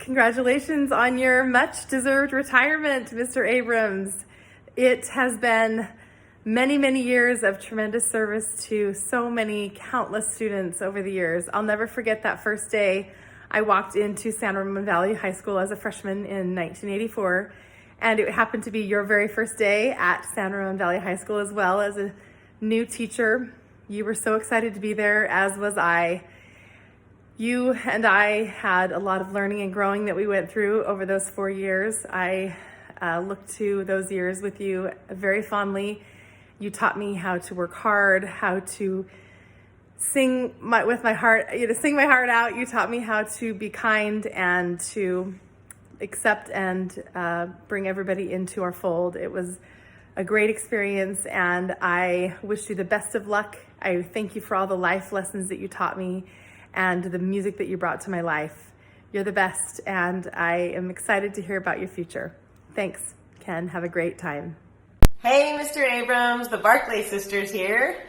Congratulations on your much-deserved retirement, Mr. Abrams. It has been many, many years of tremendous service to so many countless students over the years. I'll never forget that first day I walked into San Ramon Valley High School as a freshman in 1984, and it happened to be your very first day at San Ramon Valley High School as well as a new teacher. You were so excited to be there, as was I. You and I had a lot of learning and growing that we went through over those 4 years. I look to those years with you very fondly. You taught me how to work hard, how to sing my heart out. You taught me how to be kind and to accept and bring everybody into our fold. It was a great experience, and I wish you the best of luck. I thank you for all the life lessons that you taught me and the music that you brought to my life. You're the best, and I am excited to hear about your future. Thanks, Ken. Have a great time. Hey, Mr. Abrams, the Barclay sisters here.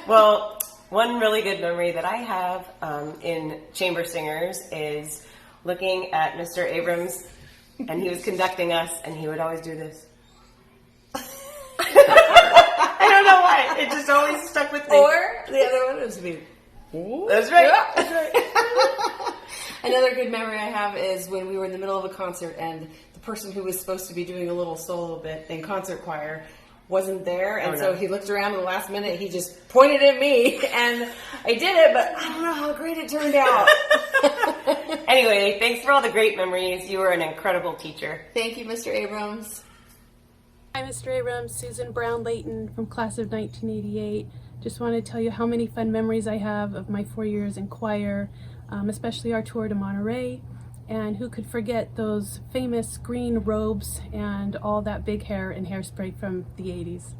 Well, one really good memory that I have in chamber singers is looking at Mr. Abrams, and he was conducting us, and he would always do this. I don't know why. It just always stuck with me. Or the other one was me. That's right. Yeah, that's right. Another good memory I have is when we were in the middle of a concert and the person who was supposed to be doing a little solo bit in concert choir wasn't there, and so he looked around at the last minute. He just pointed at me, and I did it, but I don't know how great it turned out. Anyway, thanks for all the great memories. You were an incredible teacher. Thank you, Mr. Abrams. Hi, Mr. Abrams. Susan Brown-Layton from class of 1988. Just want to tell you how many fun memories I have of my 4 years in choir, especially our tour to Monterey. And who could forget those famous green robes and all that big hair and hairspray from the 80s.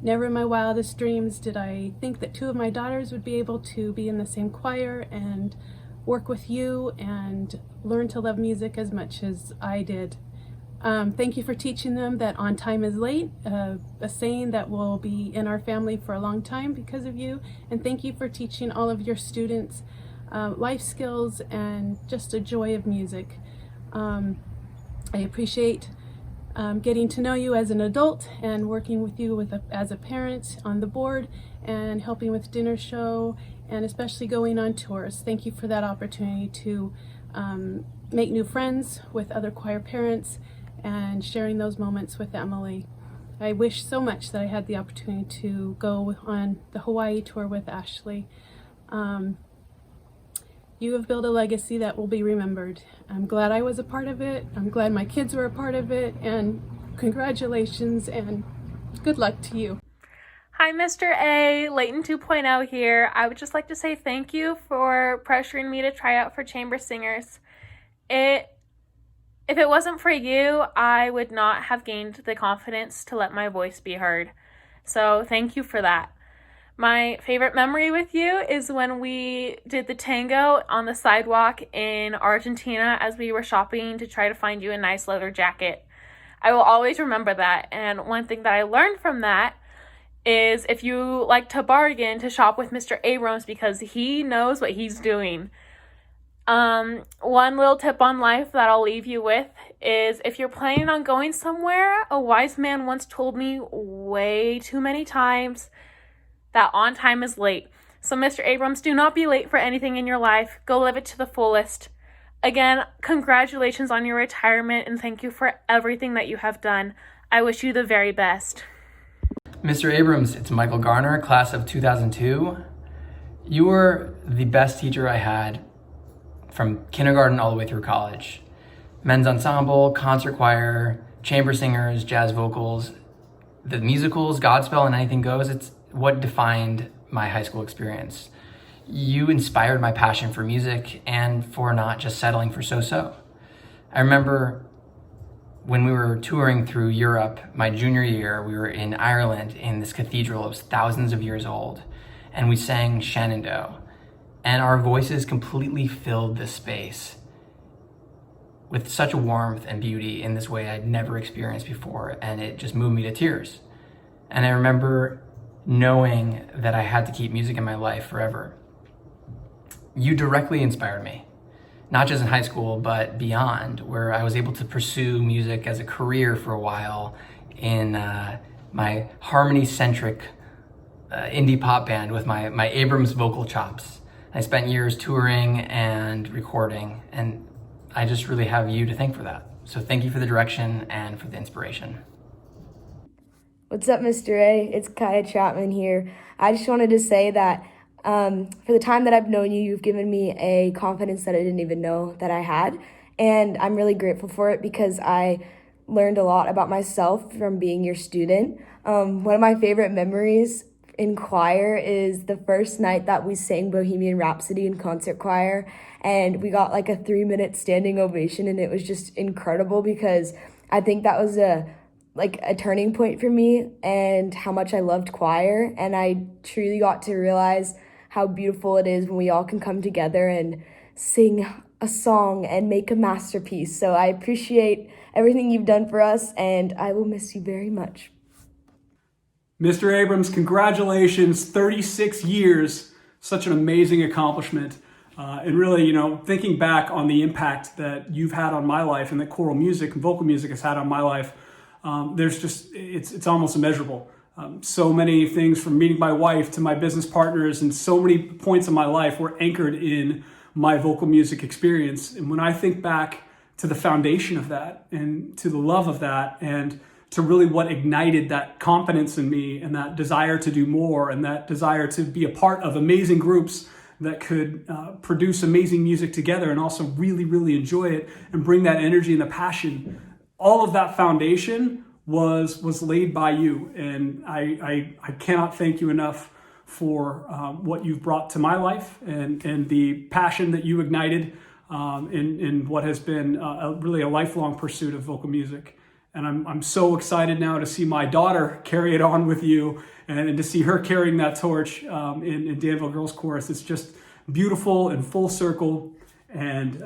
Never in my wildest dreams did I think that 2 of my daughters would be able to be in the same choir and work with you and learn to love music as much as I did. Thank you for teaching them that on time is late, a saying that will be in our family for a long time because of you. And thank you for teaching all of your students life skills and just a joy of music. I appreciate getting to know you as an adult and working with you as a parent on the board and helping with dinner show and especially going on tours. Thank you for that opportunity to make new friends with other choir parents and sharing those moments with Emily. I wish so much that I had the opportunity to go on the Hawaii tour with Ashley. You have built a legacy that will be remembered. I'm glad I was a part of it. I'm glad my kids were a part of it, and congratulations and good luck to you. Hi, Mr. A, Layton 2.0 here. I would just like to say thank you for pressuring me to try out for chamber singers. If it wasn't for you, I would not have gained the confidence to let my voice be heard. So thank you for that. My favorite memory with you is when we did the tango on the sidewalk in Argentina as we were shopping to try to find you a nice leather jacket. I will always remember that. And one thing that I learned from that is if you like to bargain, to shop with Mr. Abrams because he knows what he's doing. One little tip on life that I'll leave you with is if you're planning on going somewhere, a wise man once told me way too many times that on time is late. So Mr. Abrams, do not be late for anything in your life. Go live it to the fullest. Again, congratulations on your retirement and thank you for everything that you have done. I wish you the very best. Mr. Abrams, it's Michael Garner, class of 2002. You were the best teacher I had from kindergarten all the way through college. Men's ensemble, concert choir, chamber singers, jazz vocals, the musicals, Godspell, and Anything Goes. It's what defined my high school experience. You inspired my passion for music and for not just settling for so-so. I remember when we were touring through Europe, my junior year, we were in Ireland in this cathedral. It was thousands of years old, and we sang Shenandoah. And our voices completely filled the space with such warmth and beauty in this way I'd never experienced before, and it just moved me to tears. And I remember knowing that I had to keep music in my life forever. You directly inspired me. not just in high school, but beyond, where I was able to pursue music as a career for a while in my harmony-centric indie pop band with my Abrams vocal chops. I spent years touring and recording, and I just really have you to thank for that. So thank you for the direction and for the inspiration. What's up, Mr. A? It's Kaia Chapman here. I just wanted to say that for the time that I've known you, you've given me a confidence that I didn't even know that I had. And I'm really grateful for it because I learned a lot about myself from being your student. One of my favorite memories in choir is the first night that we sang Bohemian Rhapsody in concert choir. And we got like a 3-minute standing ovation, and it was just incredible because I think that was a turning point for me and how much I loved choir. And I truly got to realize how beautiful it is when we all can come together and sing a song and make a masterpiece. So I appreciate everything you've done for us, and I will miss you very much. Mr. Abrams, congratulations, 36 years, such an amazing accomplishment. And really, thinking back on the impact that you've had on my life and that choral music and vocal music has had on my life, it's almost immeasurable. So many things from meeting my wife to my business partners, and so many points in my life were anchored in my vocal music experience. And when I think back to the foundation of that and to the love of that and to really what ignited that confidence in me and that desire to do more and that desire to be a part of amazing groups that could produce amazing music together and also really, really enjoy it and bring that energy and the passion, all of that foundation was laid by you. And I cannot thank you enough for what you've brought to my life and the passion that you ignited in what has been really a lifelong pursuit of vocal music. And I'm so excited now to see my daughter carry it on with you and to see her carrying that torch in Danville Girls Chorus. It's just beautiful and full circle, and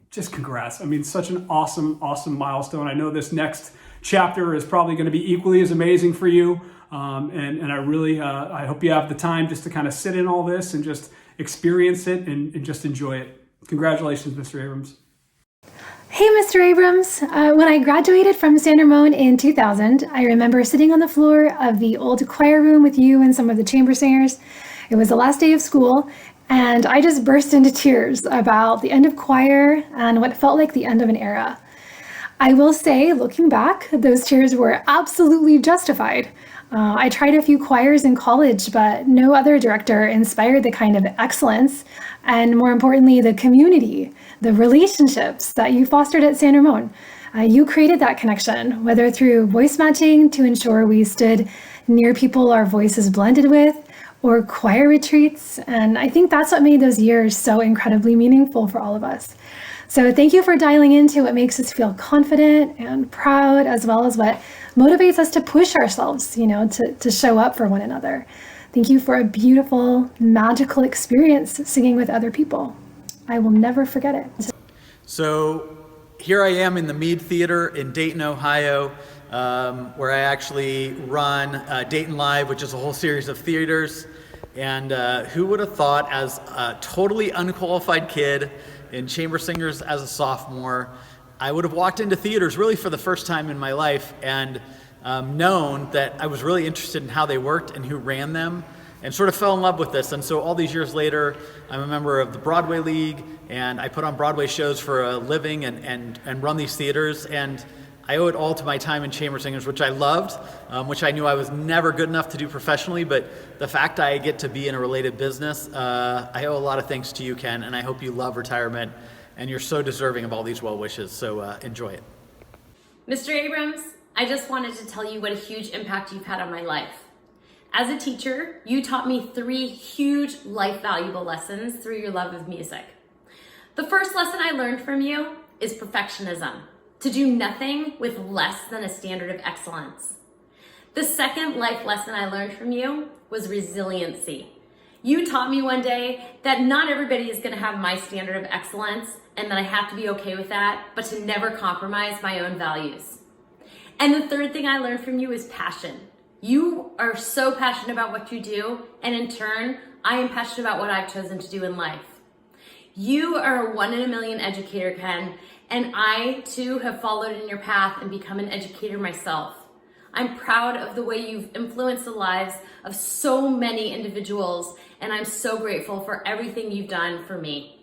just congrats. I mean, such an awesome milestone. I know this next chapter is probably going to be equally as amazing for you. And I really, I hope you have the time just to kind of sit in all this and just experience it and just enjoy it. Congratulations, Mr. Abrams. Hey, Mr. Abrams. When I graduated from San Ramon in 2000, I remember sitting on the floor of the old choir room with you and some of the chamber singers. It was the last day of school, and I just burst into tears about the end of choir and what felt like the end of an era. I will say, looking back, those tears were absolutely justified. I tried a few choirs in college, but no other director inspired the kind of excellence and, more importantly, the community, the relationships that you fostered at San Ramon. You created that connection, whether through voice matching to ensure we stood near people our voices blended with, or choir retreats. And I think that's what made those years so incredibly meaningful for all of us. So thank you for dialing into what makes us feel confident and proud, as well as what motivates us to push ourselves, to show up for one another. Thank you for a beautiful, magical experience singing with other people. I will never forget it. So here I am in the Mead Theater in Dayton, Ohio, where I actually run Dayton Live, which is a whole series of theaters. And who would have thought, as a totally unqualified kid in chamber singers as a sophomore, I would have walked into theaters really for the first time in my life and known that I was really interested in how they worked and who ran them, and sort of fell in love with this. And so all these years later, I'm a member of the Broadway League, and I put on Broadway shows for a living and run these theaters. And I owe it all to my time in chamber singers, which I loved, which I knew I was never good enough to do professionally, but the fact I get to be in a related business, I owe a lot of thanks to you, Ken, and I hope you love retirement, and you're so deserving of all these well wishes, so enjoy it. Mr. Abrams, I just wanted to tell you what a huge impact you've had on my life. As a teacher, you taught me 3 huge life valuable lessons through your love of music. The first lesson I learned from you is perfectionism. To do nothing with less than a standard of excellence. The second life lesson I learned from you was resiliency. You taught me one day that not everybody is going to have my standard of excellence and that I have to be okay with that, but to never compromise my own values. And the third thing I learned from you is passion. You are so passionate about what you do, and in turn, I am passionate about what I've chosen to do in life. You are a 1 in a million educator, Ken, and I too have followed in your path and become an educator myself. I'm proud of the way you've influenced the lives of so many individuals, and I'm so grateful for everything you've done for me.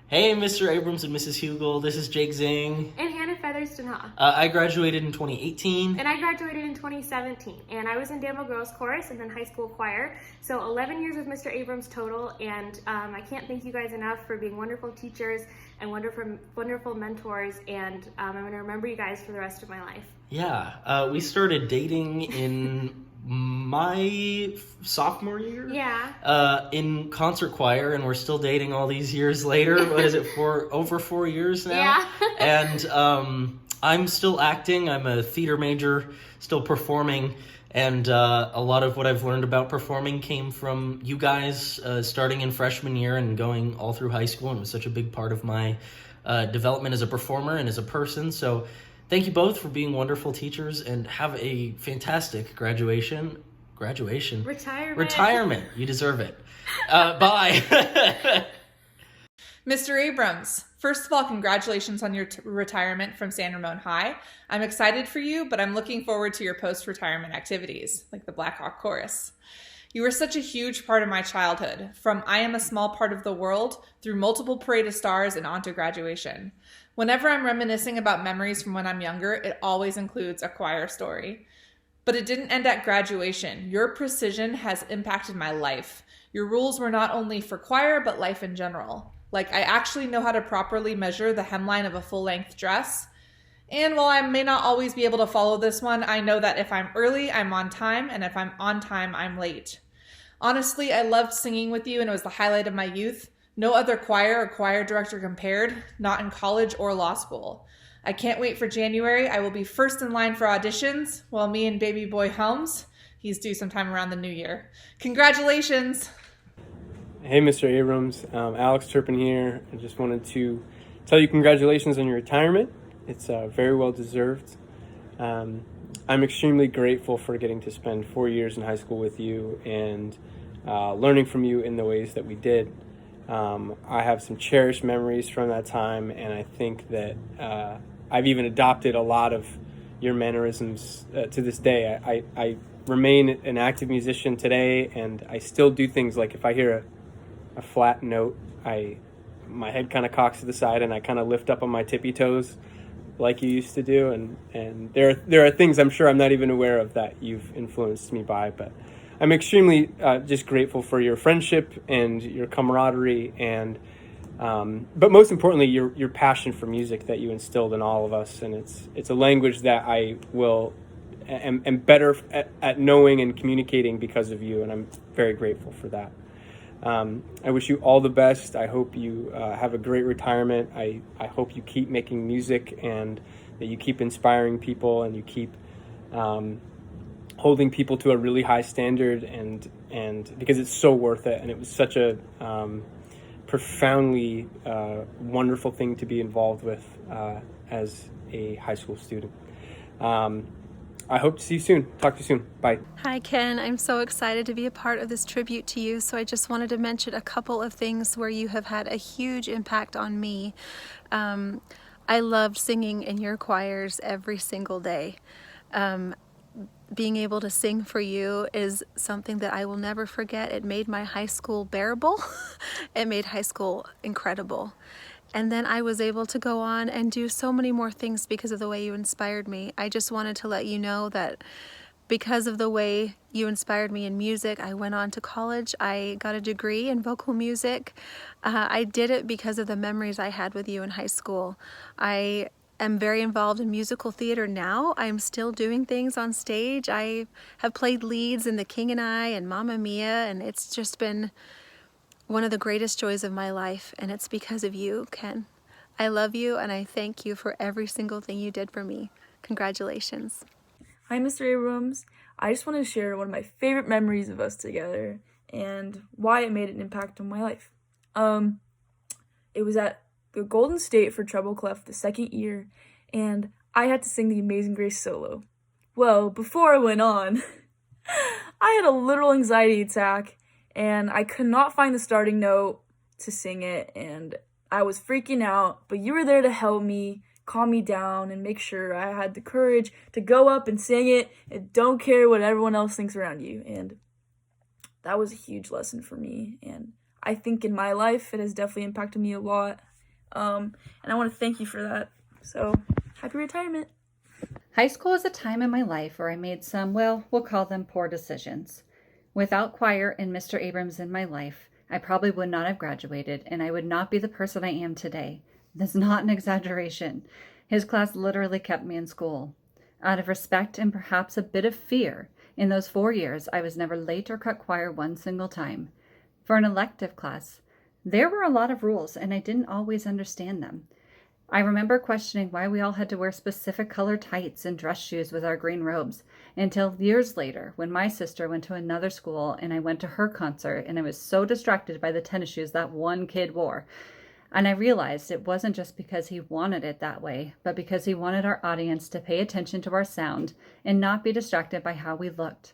Hey, Mr. Abrams and Mrs. Hugel, this is Jake Zing. And Hannah Featherston. I graduated in 2018. And I graduated in 2017. And I was in Danville Girls Chorus and then high school choir. So 11 years with Mr. Abrams total. And I can't thank you guys enough for being wonderful teachers and wonderful mentors. And I'm going to remember you guys for the rest of my life. Yeah, we started dating in my sophomore year. Yeah. In concert choir, and we're still dating all these years later. What is it, over 4 years now? Yeah. And I'm still acting. I'm a theater major, still performing. And a lot of what I've learned about performing came from you guys starting in freshman year and going all through high school. And it was such a big part of my development as a performer and as a person. So thank you both for being wonderful teachers, and have a fantastic graduation. Retirement. You deserve it. Bye. Mr. Abrams, first of all, congratulations on your retirement from San Ramon High. I'm excited for you, but I'm looking forward to your post-retirement activities, like the Black Hawk Chorus. You were such a huge part of my childhood, from I Am a Small Part of the World through multiple Parade of Stars and on to graduation. Whenever I'm reminiscing about memories from when I'm younger, it always includes a choir story. But it didn't end at graduation. Your precision has impacted my life. Your rules were not only for choir, but life in general. Like, I actually know how to properly measure the hemline of a full-length dress. And while I may not always be able to follow this one, I know that if I'm early, I'm on time, and if I'm on time, I'm late. Honestly, I loved singing with you, and it was the highlight of my youth. No other choir or choir director compared, not in college or law school. I can't wait for January. I will be first in line for auditions, while me and baby boy Helms, he's due sometime around the new year. Congratulations! Hey, Mr. Abrams, Alex Turpin here. I just wanted to tell you congratulations on your retirement. It's very well deserved. I'm extremely grateful for getting to spend 4 years in high school with you and learning from you in the ways that we did. I have some cherished memories from that time, and I think that I've even adopted a lot of your mannerisms to this day. I remain an active musician today, and I still do things like if I hear a flat note, my head kind of cocks to the side and I kind of lift up on my tippy toes like you used to do, and there are things I'm sure I'm not even aware of that you've influenced me by, but I'm extremely just grateful for your friendship and your camaraderie, and but most importantly, your passion for music that you instilled in all of us. And it's a language that I am better at knowing and communicating because of you, and I'm very grateful for that. I wish you all the best. I hope you have a great retirement. I hope you keep making music, and that you keep inspiring people, and you keep holding people to a really high standard, and because it's so worth it, and it was such a profoundly wonderful thing to be involved with as a high school student. I hope to see you soon. Talk to you soon. Bye. Hi, Ken. I'm so excited to be a part of this tribute to you. So I just wanted to mention a couple of things where you have had a huge impact on me. I loved singing in your choirs every single day. Being able to sing for you is something that I will never forget. It made my high school bearable. It made high school incredible. And then I was able to go on and do so many more things because of the way you inspired me. I just wanted to let you know that because of the way you inspired me in music, I went on to college. I got a degree in vocal music. I did it because of the memories I had with you in high school. I am very involved in musical theater now. I'm still doing things on stage. I have played leads in The King and I and Mamma Mia, and it's just been one of the greatest joys of my life, and it's because of you, Ken. I love you, and I thank you for every single thing you did for me. Congratulations. Hi, Mr. Abrams. I just want to share one of my favorite memories of us together and why it made an impact on my life. It was at the Golden State for Treble Clef the second year, and I had to sing the Amazing Grace solo. Well, before I went on, I had a literal anxiety attack, and I could not find the starting note to sing it, and I was freaking out, but you were there to help me, calm me down, and make sure I had the courage to go up and sing it and don't care what everyone else thinks around you. And that was a huge lesson for me. And I think in my life, it has definitely impacted me a lot. And I want to thank you for that. So, happy retirement. High school is a time in my life where I made some, well, we'll call them poor decisions. Without choir and Mr. Abrams in my life, I probably would not have graduated, and I would not be the person I am today. That's not an exaggeration. His class literally kept me in school. Out of respect and perhaps a bit of fear, in those 4 years, I was never late or cut choir one single time. For an elective class, there were a lot of rules, and I didn't always understand them. I remember questioning why we all had to wear specific color tights and dress shoes with our green robes, until years later when my sister went to another school and I went to her concert and I was so distracted by the tennis shoes that one kid wore. And I realized it wasn't just because he wanted it that way, but because he wanted our audience to pay attention to our sound and not be distracted by how we looked.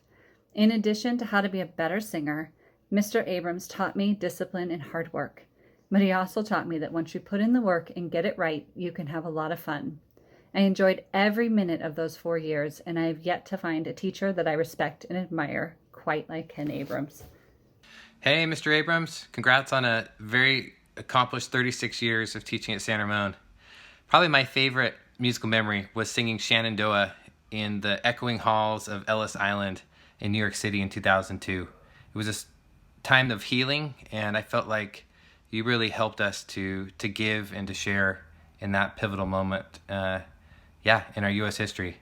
In addition to how to be a better singer, Mr. Abrams taught me discipline and hard work. But he also taught me that once you put in the work and get it right, you can have a lot of fun. I enjoyed every minute of those 4 years, and I have yet to find a teacher that I respect and admire quite like Ken Abrams. Hey, Mr. Abrams. Congrats on a very accomplished 36 years of teaching at San Ramon. Probably my favorite musical memory was singing Shenandoah in the echoing halls of Ellis Island in New York City in 2002. It was a time of healing, and I felt like you really helped us to give and to share in that pivotal moment, in our U.S. history.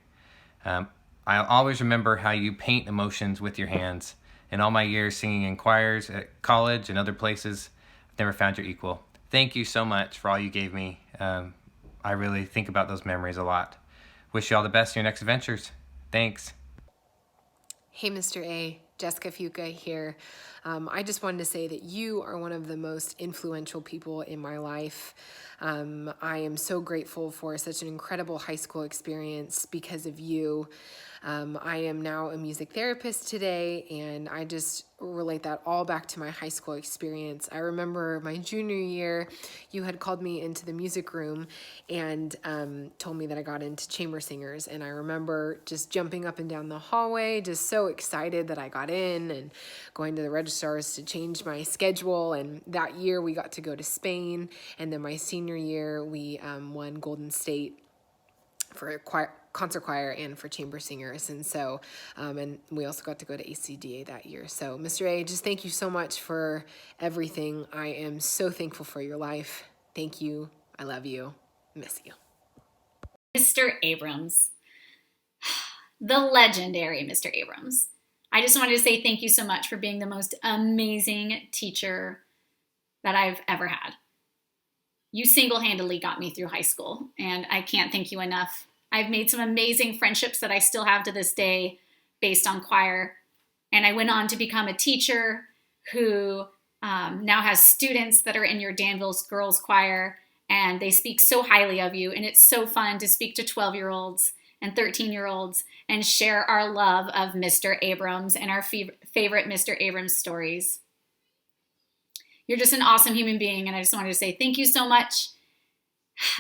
I'll always remember how you paint emotions with your hands. In all my years singing in choirs at college and other places, I've never found your equal. Thank you so much for all you gave me. I really think about those memories a lot. Wish you all the best in your next adventures. Thanks. Hey, Mr. A. Jessica Fuca here. I just wanted to say that you are one of the most influential people in my life. I am so grateful for such an incredible high school experience because of you. I am now a music therapist today, and I just relate that all back to my high school experience. I remember my junior year, you had called me into the music room and told me that I got into chamber singers, and I remember just jumping up and down the hallway, just so excited that I got in, and going to the registrars to change my schedule. And that year we got to go to Spain, and then my senior year we won Golden State for concert choir and for chamber singers. And so, and we also got to go to ACDA that year. So Mr. A, just thank you so much for everything. I am so thankful for your life. Thank you. I love you. Miss you. Mr. Abrams, the legendary Mr. Abrams. I just wanted to say thank you so much for being the most amazing teacher that I've ever had. You single-handedly got me through high school, and I can't thank you enough. I've made some amazing friendships that I still have to this day based on choir, and I went on to become a teacher who now has students that are in your Danville's Girls Choir, and they speak so highly of you, and it's so fun to speak to 12-year-olds and 13-year-olds and share our love of Mr. Abrams and our favorite Mr. Abrams stories. You're just an awesome human being, and I just wanted to say thank you so much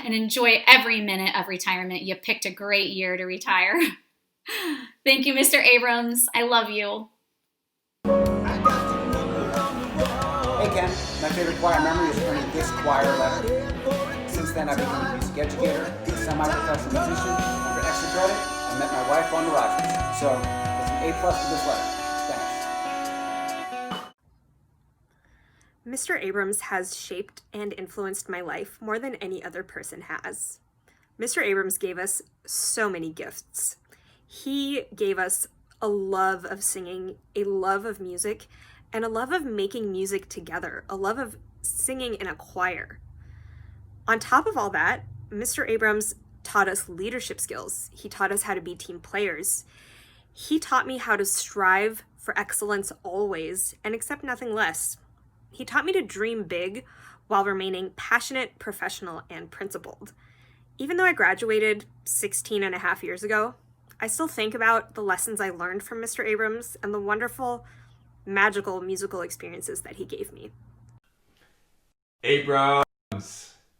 and enjoy every minute of retirement. You picked a great year to retire. Thank you, Mr. Abrams. I love you. Hey, Ken. My favorite choir memory is earning this choir letter. Since then, I've become a music educator, a semi-professional musician, and for extra credit, I met my wife on the Rogers. So, it's an A+ for this letter. Mr. Abrams has shaped and influenced my life more than any other person has. Mr. Abrams gave us so many gifts. He gave us a love of singing, a love of music, and a love of making music together, a love of singing in a choir. On top of all that, Mr. Abrams taught us leadership skills. He taught us how to be team players. He taught me how to strive for excellence always and accept nothing less. He taught me to dream big while remaining passionate, professional, and principled. Even though I graduated 16 and a half years ago, I still think about the lessons I learned from Mr. Abrams and the wonderful, magical musical experiences that he gave me. Abrams.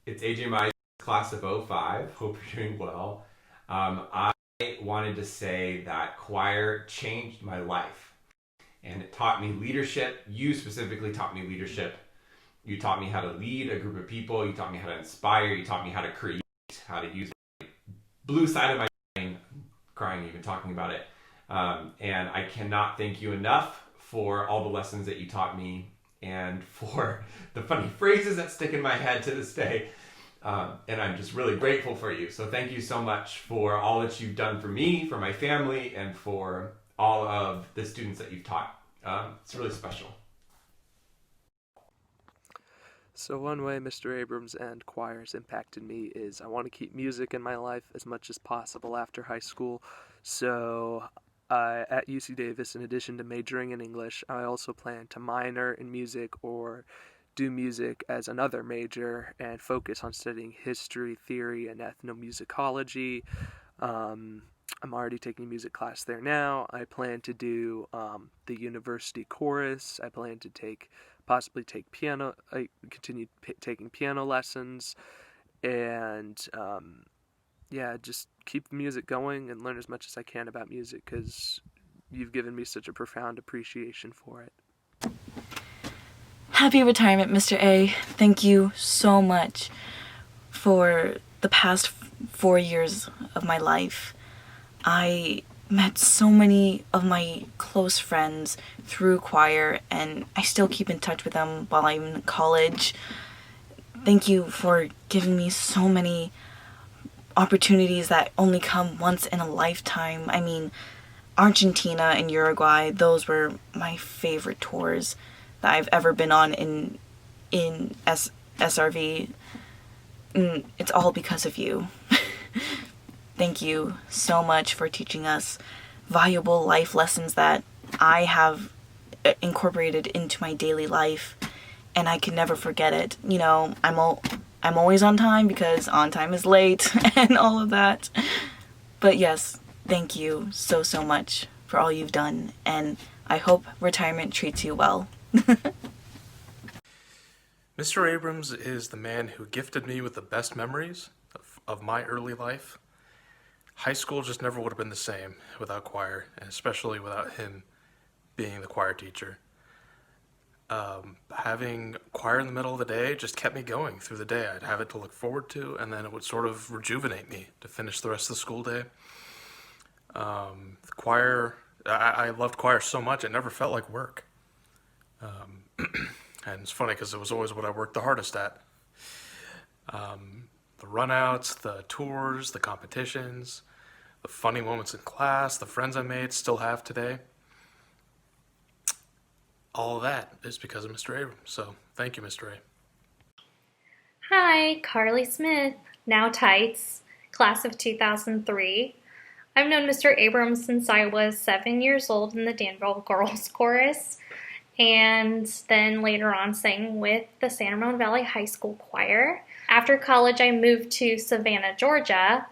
It's AJMI class of 05. Hope you're doing well. I wanted to say that choir changed my life, and it taught me leadership. You specifically taught me leadership. You taught me how to lead a group of people. You taught me how to inspire. You taught me how to create, how to use the blue side of my brain. I'm crying even talking about it. And I cannot thank you enough for all the lessons that you taught me and for the funny phrases that stick in my head to this day. And I'm just really grateful for you. So thank you so much for all that you've done for me, for my family, and for all of the students that you've taught. It's really special. So one way Mr. Abrams and choirs impacted me is I want to keep music in my life as much as possible after high school. So at UC Davis, in addition to majoring in English, I also plan to minor in music or do music as another major and focus on studying history, theory, and ethnomusicology. I'm already taking a music class there now. I plan to do the university chorus. I plan to possibly take piano. I continue taking piano lessons, and just keep the music going and learn as much as I can about music because you've given me such a profound appreciation for it. Happy retirement, Mr. A. Thank you so much for the past 4 years of my life. I met so many of my close friends through choir, and I still keep in touch with them while I'm in college. Thank you for giving me so many opportunities that only come once in a lifetime. I mean, Argentina and Uruguay, those were my favorite tours that I've ever been on in SRV. And it's all because of you. Thank you so much for teaching us valuable life lessons that I have incorporated into my daily life, and I can never forget it. You know, I'm always on time because on time is late and all of that. But yes, thank you so much for all you've done, and I hope retirement treats you well. Mr. Abrams is the man who gifted me with the best memories of my early life. High school just never would have been the same without choir, and especially without him being the choir teacher. Having choir in the middle of the day just kept me going through the day. I'd have it to look forward to, and then it would sort of rejuvenate me to finish the rest of the school day. The choir, I loved choir so much, it never felt like work. And it's funny because it was always what I worked the hardest at. The runouts, the tours, the competitions, the funny moments in class, the friends I made, still have today. All of that is because of Mr. Abrams. So thank you, Mr. A. Hi, Carly Smith, now Tights, class of 2003. I've known Mr. Abrams since I was 7 years old in the Danville Girls Chorus, and then later on sang with the San Ramon Valley High School Choir. After college, I moved to Savannah, Georgia,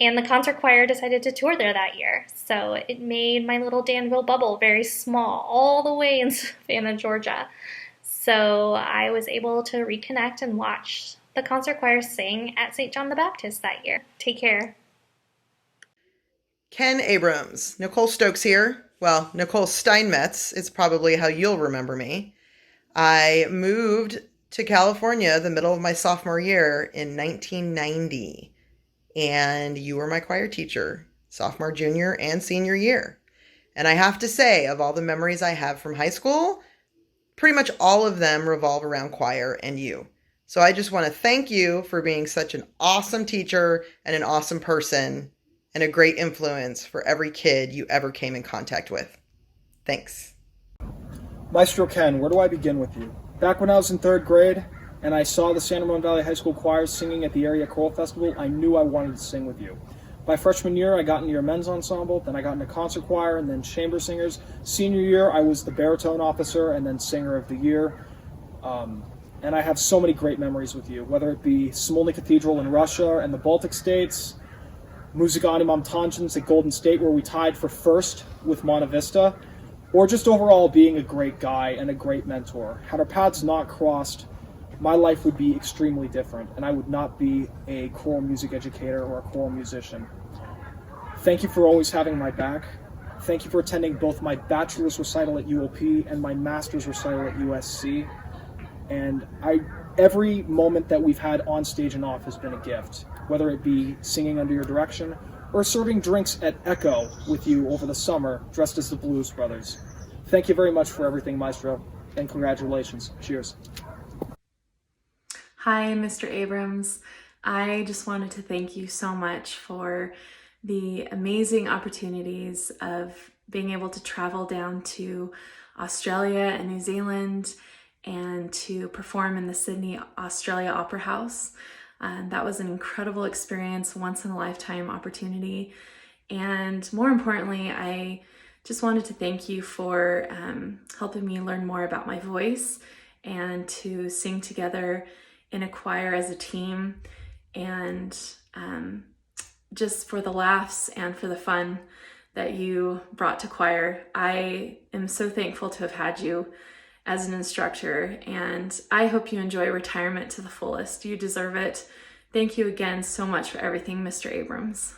and the concert choir decided to tour there that year. So it made my little Danville bubble very small, all the way in Savannah, Georgia. So I was able to reconnect and watch the concert choir sing at St. John the Baptist that year. Take care. Ken Abrams. Nicole Stokes here. Well, Nicole Steinmetz is probably how you'll remember me. I moved to California the middle of my sophomore year in 1990. And you were my choir teacher, sophomore, junior, and senior year. And I have to say, of all the memories I have from high school, pretty much all of them revolve around choir and you. So I just want to thank you for being such an awesome teacher and an awesome person and a great influence for every kid you ever came in contact with. Thanks. Maestro Ken, where do I begin with you? Back when I was in 3rd grade and I saw the San Ramon Valley High School Choir singing at the area choral festival, I knew I wanted to sing with you. By freshman year, I got into your men's ensemble, then I got into concert choir and then chamber singers. Senior year, I was the baritone officer and then singer of the year. And I have so many great memories with you, whether it be Smolny Cathedral in Russia and the Baltic States, Musica Animam Tangens at Golden State, where we tied for first with Monte Vista, or just overall being a great guy and a great mentor. Had our paths not crossed, my life would be extremely different, and I would not be a choral music educator or a choral musician. Thank you for always having my back. Thank you for attending both my bachelor's recital at UOP and my master's recital at USC. And every moment that we've had on stage and off has been a gift, whether it be singing under your direction or serving drinks at Echo with you over the summer dressed as the Blues Brothers. Thank you very much for everything, Maestro, and congratulations. Cheers. Hi, Mr. Abrams. I just wanted to thank you so much for the amazing opportunities of being able to travel down to Australia and New Zealand and to perform in the Sydney, Australia Opera House. That was an incredible experience, once-in-a-lifetime opportunity. And more importantly, I just wanted to thank you for helping me learn more about my voice and to sing together in a choir as a team, and just for the laughs and for the fun that you brought to choir. I am so thankful to have had you as an instructor, and I hope you enjoy retirement to the fullest. You deserve it. Thank you again so much for everything, Mr. Abrams.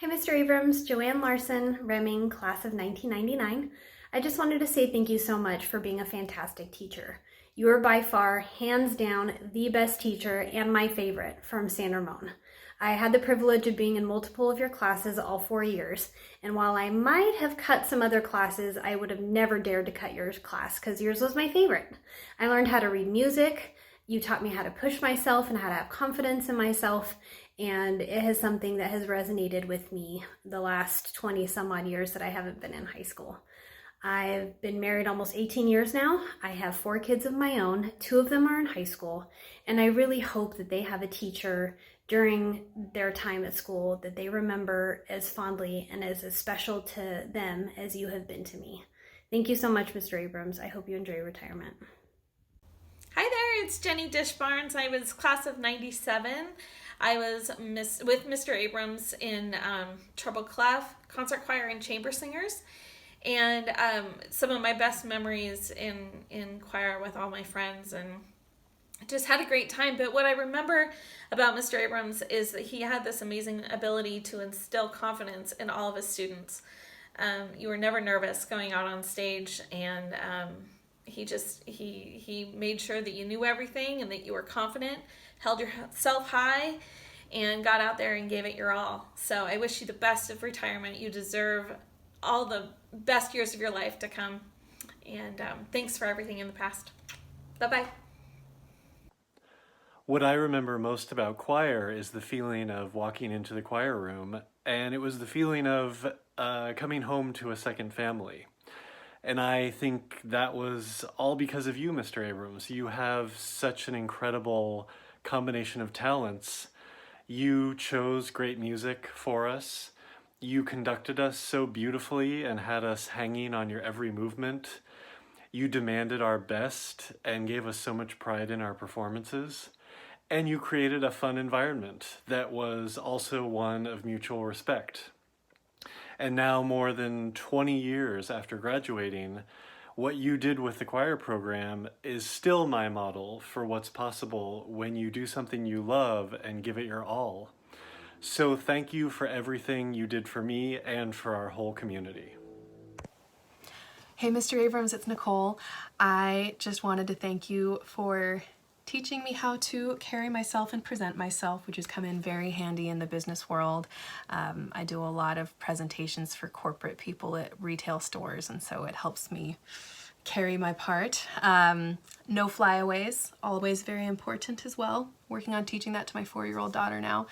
Hi, Mr. Abrams, Joanne Larson, Remming, class of 1999. I just wanted to say thank you so much for being a fantastic teacher. You are by far, hands down, the best teacher and my favorite from San Ramon. I had the privilege of being in multiple of your classes all 4 years, and while I might have cut some other classes, I would have never dared to cut your class because yours was my favorite. I learned how to read music, you taught me how to push myself and how to have confidence in myself, and it is something that has resonated with me the last 20 some odd years that I haven't been in high school. I've been married almost 18 years now. I have 4 kids of my own. 2 of them are in high school, and I really hope that they have a teacher during their time at school that they remember as fondly and as special to them as you have been to me. Thank you so much, Mr. Abrams. I hope you enjoy retirement. Hi there, it's Jenny Dishbarnes. I was class of 97. I was with Mr. Abrams in treble clef, concert choir, and chamber singers. And some of my best memories in choir with all my friends, and just had a great time. But what I remember about Mr. Abrams is that he had this amazing ability to instill confidence in all of his students. You were never nervous going out on stage, and he made sure that you knew everything and that you were confident, held yourself high, and got out there and gave it your all. So I wish you the best of retirement. You deserve all the best years of your life to come. And thanks for everything in the past. Bye-bye. What I remember most about choir is the feeling of walking into the choir room, and it was the feeling of coming home to a second family. And I think that was all because of you, Mr. Abrams. You have such an incredible combination of talents. You chose great music for us. You conducted us so beautifully and had us hanging on your every movement. You demanded our best and gave us so much pride in our performances. And you created a fun environment that was also one of mutual respect. And now, more than 20 years after graduating, what you did with the choir program is still my model for what's possible when you do something you love and give it your all. So thank you for everything you did for me and for our whole community. Hey, Mr. Abrams, it's Nicole. I just wanted to thank you for teaching me how to carry myself and present myself, which has come in very handy in the business world. I do a lot of presentations for corporate people at retail stores, and so it helps me carry my part. No flyaways, always very important as well. Working on teaching that to my 4-year-old daughter now.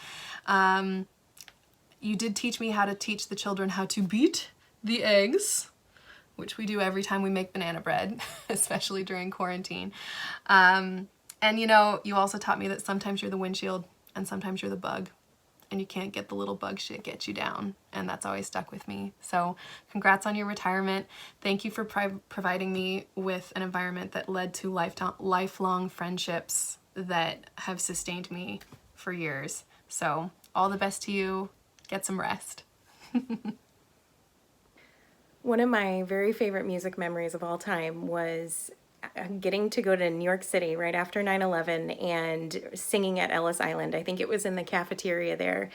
You did teach me how to teach the children how to beat the eggs, which we do every time we make banana bread, especially during quarantine. And you know, you also taught me that sometimes you're the windshield and sometimes you're the bug, and you can't get the little bug shit get you down, and that's always stuck with me. So congrats on your retirement. Thank you for providing me with an environment that led to lifelong friendships that have sustained me for years. So all the best to you. Get some rest. One of my very favorite music memories of all time was getting to go to New York City right after 9/11 and singing at Ellis Island. I think it was in the cafeteria there.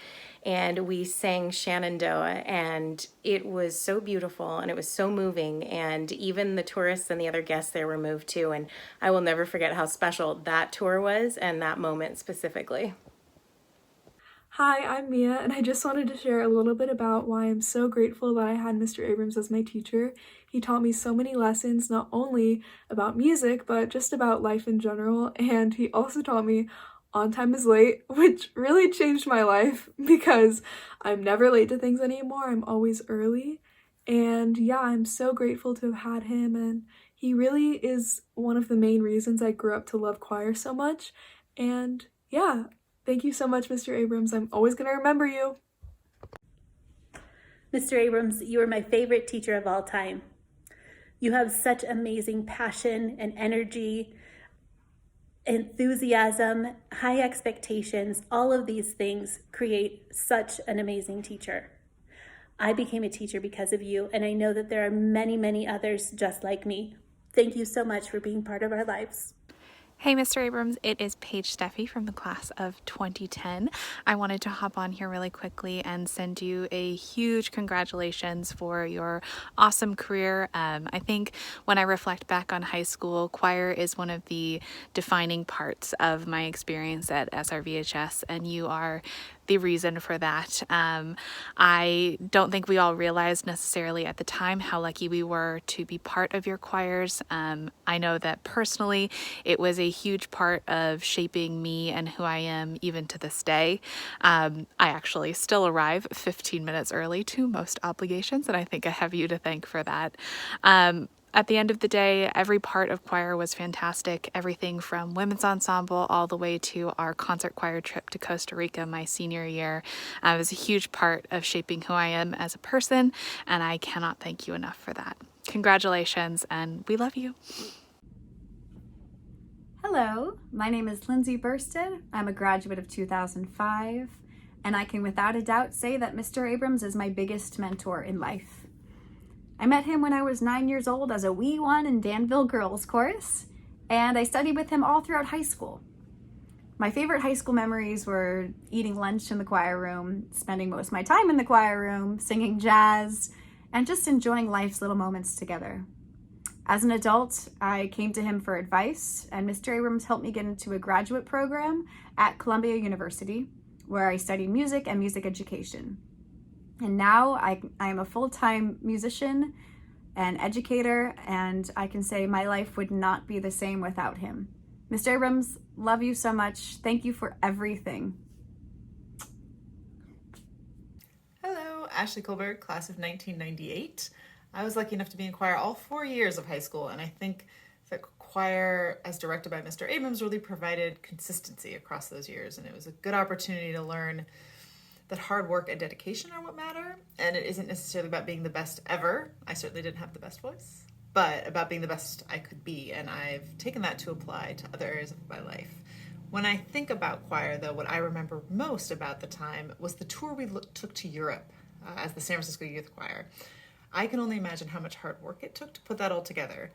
And we sang Shenandoah, and it was so beautiful and it was so moving. And even the tourists and the other guests there were moved too. And I will never forget how special that tour was and that moment specifically. Hi, I'm Mia, and I just wanted to share a little bit about why I'm so grateful that I had Mr. Abrams as my teacher. He taught me so many lessons, not only about music, but just about life in general, and he also taught me on time is late, which really changed my life because I'm never late to things anymore. I'm always early, and yeah, I'm so grateful to have had him, and he really is one of the main reasons I grew up to love choir so much, and yeah. Thank you so much, Mr. Abrams. I'm always going to remember you. Mr. Abrams, you are my favorite teacher of all time. You have such amazing passion and energy, enthusiasm, high expectations. All of these things create such an amazing teacher. I became a teacher because of you, and I know that there are many, many others just like me. Thank you so much for being part of our lives. Hey, Mr. Abrams, it is Paige Steffi from the class of 2010. I wanted to hop on here really quickly and send you a huge congratulations for your awesome career. I think when I reflect back on high school, choir is one of the defining parts of my experience at SRVHS, and you are the reason for that. I don't think we all realized necessarily at the time how lucky we were to be part of your choirs. I know that personally it was a huge part of shaping me and who I am even to this day. I actually still arrive 15 minutes early to most obligations, and I think I have you to thank for that. At the end of the day, every part of choir was fantastic. Everything from women's ensemble all the way to our concert choir trip to Costa Rica my senior year was a huge part of shaping who I am as a person, and I cannot thank you enough for that. Congratulations, and we love you. Hello, my name is Lindsey Bursten. I'm a graduate of 2005, and I can without a doubt say that Mr. Abrams is my biggest mentor in life. I met him when I was 9 years old as a wee one in Danville Girls Chorus, and I studied with him all throughout high school. My favorite high school memories were eating lunch in the choir room, spending most of my time in the choir room, singing jazz, and just enjoying life's little moments together. As an adult, I came to him for advice, and Mr. Abrams helped me get into a graduate program at Columbia University, where I studied music and music education. And now I am a full-time musician and educator, and I can say my life would not be the same without him. Mr. Abrams, love you so much. Thank you for everything. Hello, Ashley Colbert, class of 1998. I was lucky enough to be in choir all 4 years of high school, and I think that choir, as directed by Mr. Abrams, really provided consistency across those years, and it was a good opportunity to learn that hard work and dedication are what matter, and it isn't necessarily about being the best ever. I certainly didn't have the best voice, but about being the best I could be, and I've taken that to apply to other areas of my life. When I think about choir, though, what I remember most about the time was the tour we took to Europe as the San Francisco Youth Choir. I can only imagine how much hard work it took to put that all together,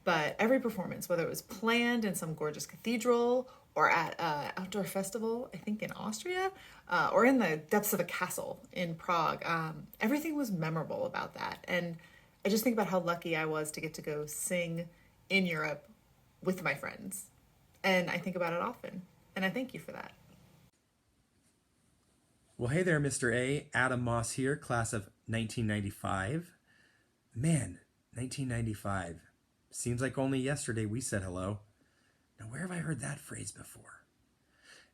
but every performance, whether it was planned in some gorgeous cathedral or at an outdoor festival, I think in Austria, or in the depths of a castle in Prague, everything was memorable about that. And I just think about how lucky I was to get to go sing in Europe with my friends. And I think about it often, and I thank you for that. Well, hey there, Mr. A. Adam Moss here, class of 1995. Man, 1995. Seems like only yesterday we said hello. Now, where have I heard that phrase before?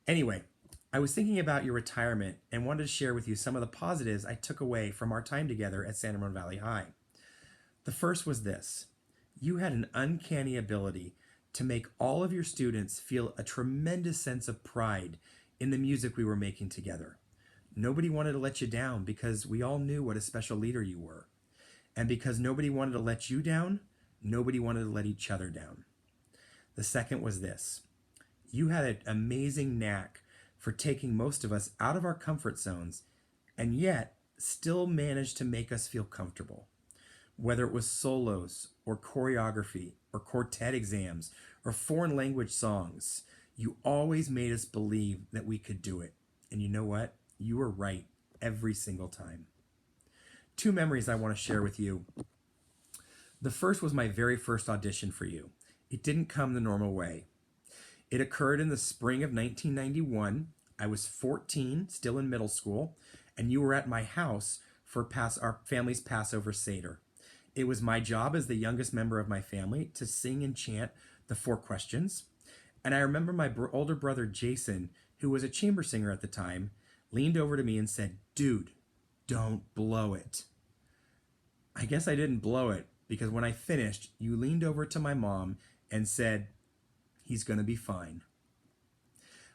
Anyway, I was thinking about your retirement and wanted to share with you some of the positives I took away from our time together at San Ramon Valley High. The first was this. You had an uncanny ability to make all of your students feel a tremendous sense of pride in the music we were making together. Nobody wanted to let you down because we all knew what a special leader you were. And because nobody wanted to let you down, nobody wanted to let each other down. The second was this. You had an amazing knack for taking most of us out of our comfort zones and yet still managed to make us feel comfortable. Whether it was solos or choreography or quartet exams or foreign language songs. You always made us believe that we could do it. And you know what? You were right every single time. 2 memories I want to share with you. The first was my very first audition for you. It didn't come the normal way. It occurred in the spring of 1991. I was 14, still in middle school, and you were at my house for our family's Passover Seder. It was my job as the youngest member of my family to sing and chant the 4 questions. And I remember my older brother Jason, who was a chamber singer at the time, leaned over to me and said, "Dude, don't blow it." I guess I didn't blow it, because when I finished, you leaned over to my mom and said, "He's going to be fine."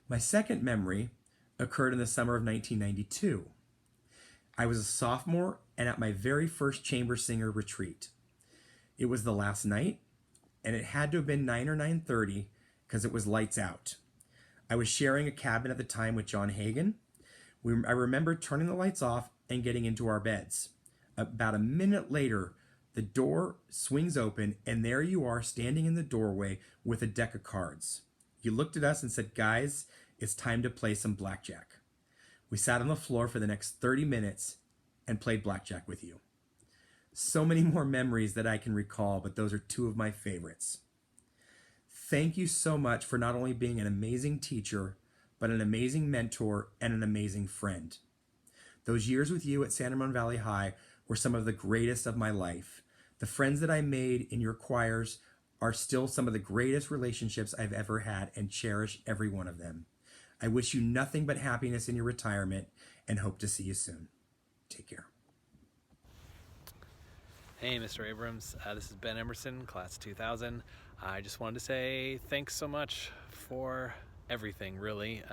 My second memory occurred in the summer of 1992. I was a sophomore and at my very first chamber singer retreat. It was the last night, and it had to have been 9 or 9:30 because it was lights out. I was sharing a cabin at the time with John Hagen. I remember turning the lights off and getting into our beds. About a minute later, the door swings open, and there you are standing in the doorway with a deck of cards. You looked at us and said, "Guys, it's time to play some blackjack." We sat on the floor for the next 30 minutes and played blackjack with you. So many more memories that I can recall, but those are 2 of my favorites. Thank you so much for not only being an amazing teacher, but an amazing mentor and an amazing friend. Those years with you at San Ramon Valley High were some of the greatest of my life. The friends that I made in your choirs are still some of the greatest relationships I've ever had, and cherish every one of them. I wish you nothing but happiness in your retirement and hope to see you soon. Take care. Hey, Mr. Abrams. This is Ben Emerson, class of 2000. I just wanted to say thanks so much for everything, really.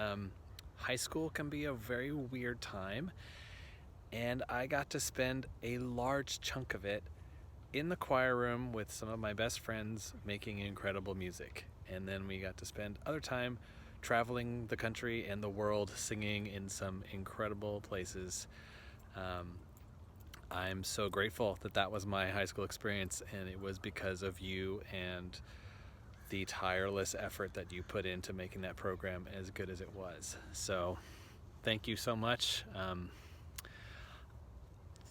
High school can be a very weird time, and I got to spend a large chunk of it in the choir room with some of my best friends making incredible music. And then we got to spend other time traveling the country and the world singing in some incredible places. I'm so grateful that that was my high school experience, and it was because of you and the tireless effort that you put into making that program as good as it was. So thank you so much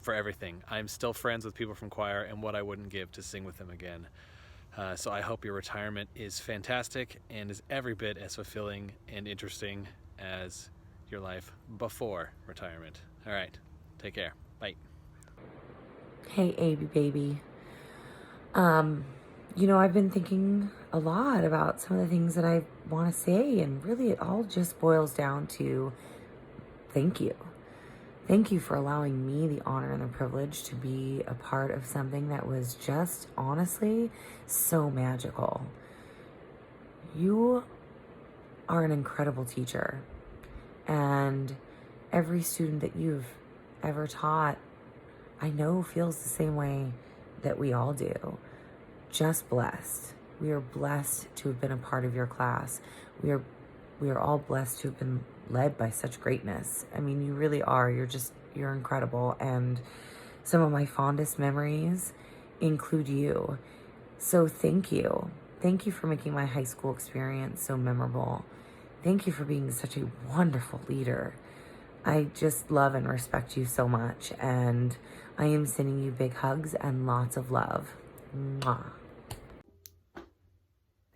for everything. I'm still friends with people from choir, and what I wouldn't give to sing with them again. So I hope your retirement is fantastic and is every bit as fulfilling and interesting as your life before retirement. All right, take care. Bye. Hey, Abby baby. I've been thinking a lot about some of the things that I want to say, and really it all just boils down to thank you. Thank you for allowing me the honor and the privilege to be a part of something that was just honestly so magical. You are an incredible teacher, and every student that you've ever taught, I know, feels the same way that we all do. Just blessed. We are blessed to have been a part of your class. We are all blessed to have been led by such greatness. I mean, you really are. You're incredible. And some of my fondest memories include you. So thank you. Thank you for making my high school experience so memorable. Thank you for being such a wonderful leader. I just love and respect you so much. And I am sending you big hugs and lots of love. Mwah.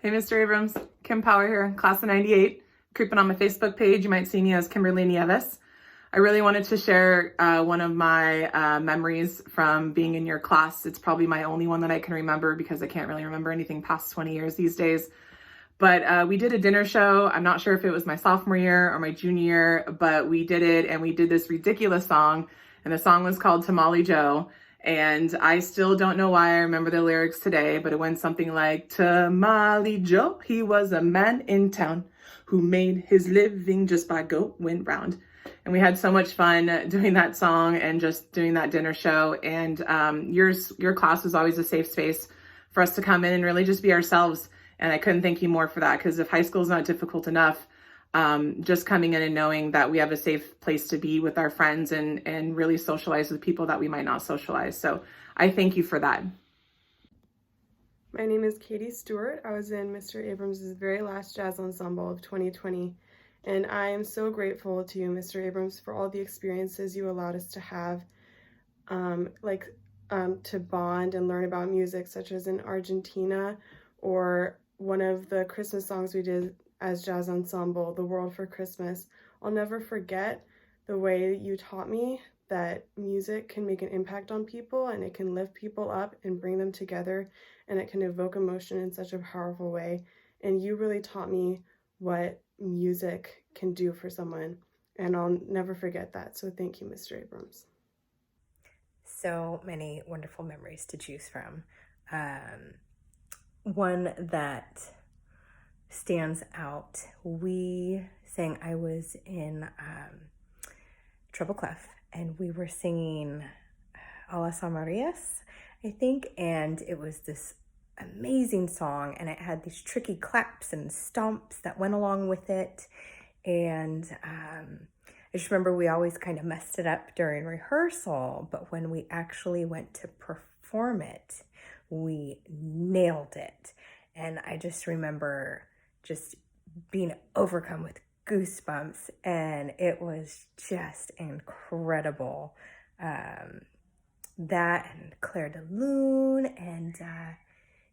Hey, Mr. Abrams, Kim Power here, class of 98. Creeping on my Facebook page, you might see me as Kimberly Nieves. I really wanted to share one of my memories from being in your class. It's probably my only one that I can remember because I can't really remember anything past 20 years these days. But we did a dinner show. I'm not sure if it was my sophomore year or my junior year, but we did it, and we did this ridiculous song, and the song was called Tamale Joe. And I still don't know why I remember the lyrics today, but it went something like, Tamale Joe, he was a man in town who made his living just by going round. And we had so much fun doing that song and just doing that dinner show. And your class was always a safe space for us to come in and really just be ourselves. And I couldn't thank you more for that, because if high school is not difficult enough, just coming in and knowing that we have a safe place to be with our friends and really socialize with people that we might not socialize. So I thank you for that. My name is Katie Stewart. I was in Mr. Abrams' very last jazz ensemble of 2020, and I am so grateful to you, Mr. Abrams, for all the experiences you allowed us to have, to bond and learn about music, such as in Argentina, or one of the Christmas songs we did as jazz ensemble, The World for Christmas. I'll never forget the way that you taught me that music can make an impact on people, and it can lift people up and bring them together, and it can evoke emotion in such a powerful way. And you really taught me what music can do for someone, and I'll never forget that. So thank you, Mr. Abrams. So many wonderful memories to choose from. One that stands out, I was in treble clef, and we were singing Alessa, I think, and it was this amazing song, and it had these tricky claps and stomps that went along with it, and I just remember we always kind of messed it up during rehearsal, but when we actually went to perform it, we nailed it. And I just remember just being overcome with goosebumps, and it was just incredible. That and Claire de Lune and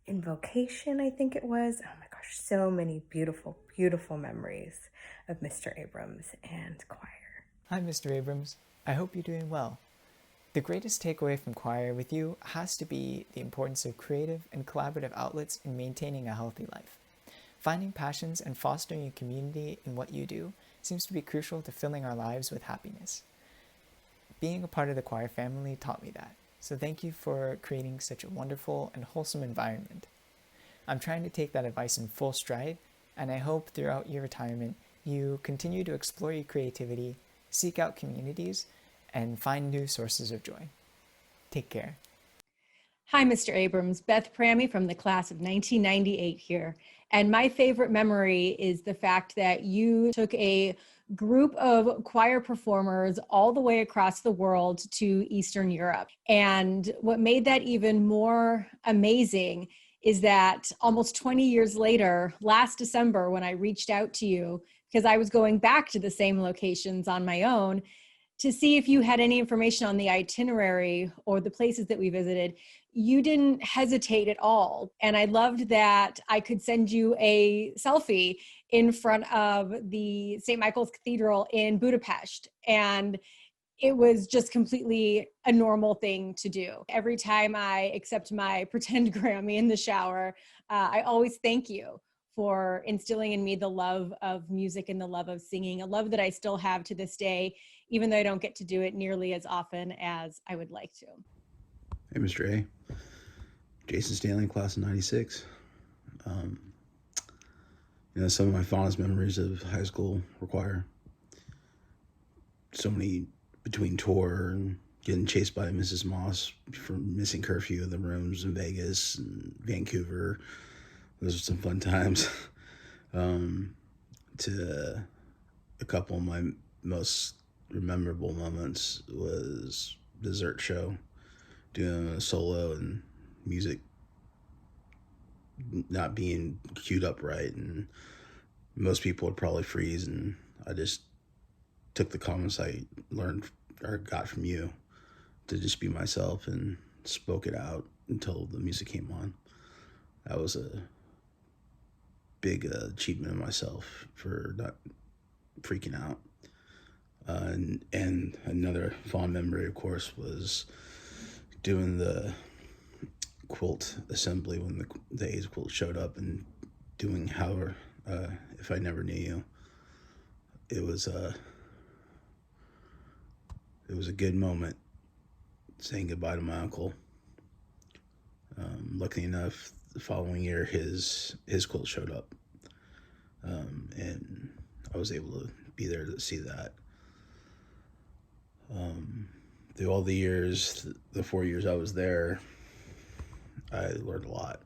Invocation, I think it was. Oh my gosh, so many beautiful, beautiful memories of Mr. Abrams and choir. Hi, Mr. Abrams. I hope you're doing well. The greatest takeaway from choir with you has to be the importance of creative and collaborative outlets in maintaining a healthy life. Finding passions and fostering a community in what you do seems to be crucial to filling our lives with happiness. Being a part of the choir family taught me that, so thank you for creating such a wonderful and wholesome environment. I'm trying to take that advice in full stride, and I hope throughout your retirement you continue to explore your creativity, seek out communities, and find new sources of joy. Take care. Hi, Mr. Abrams. Beth Prammy from the class of 1998 here. And my favorite memory is the fact that you took a group of choir performers all the way across the world to Eastern Europe. And what made that even more amazing is that almost 20 years later, last December, when I reached out to you, because I was going back to the same locations on my own, to see if you had any information on the itinerary or the places that we visited, you didn't hesitate at all. And I loved that I could send you a selfie in front of the St. Michael's Cathedral in Budapest. And it was just completely a normal thing to do. Every time I accept my pretend Grammy in the shower, I always thank you for instilling in me the love of music and the love of singing, a love that I still have to this day, even though I don't get to do it nearly as often as I would like to. Hey, Mr. A. Jason Stanley, class of 96. Some of my fondest memories of high school were choir. So many between tour and getting chased by Mrs. Moss for missing curfew in the rooms in Vegas and Vancouver. Those are some fun times. To a couple of my most memorable moments was dessert show, doing a solo and music not being queued up right, and most people would probably freeze, and I just took the comments I learned or got from you to just be myself and spoke it out until the music came on. That was a big achievement of myself for not freaking out. And another fond memory, of course, was doing the quilt assembly when the A's quilt showed up, and doing If I Never Knew You. It was a good moment saying goodbye to my uncle. Luckily enough, the following year his quilt showed up, and I was able to be there to see that. Through all the years, the 4 years I was there, I learned a lot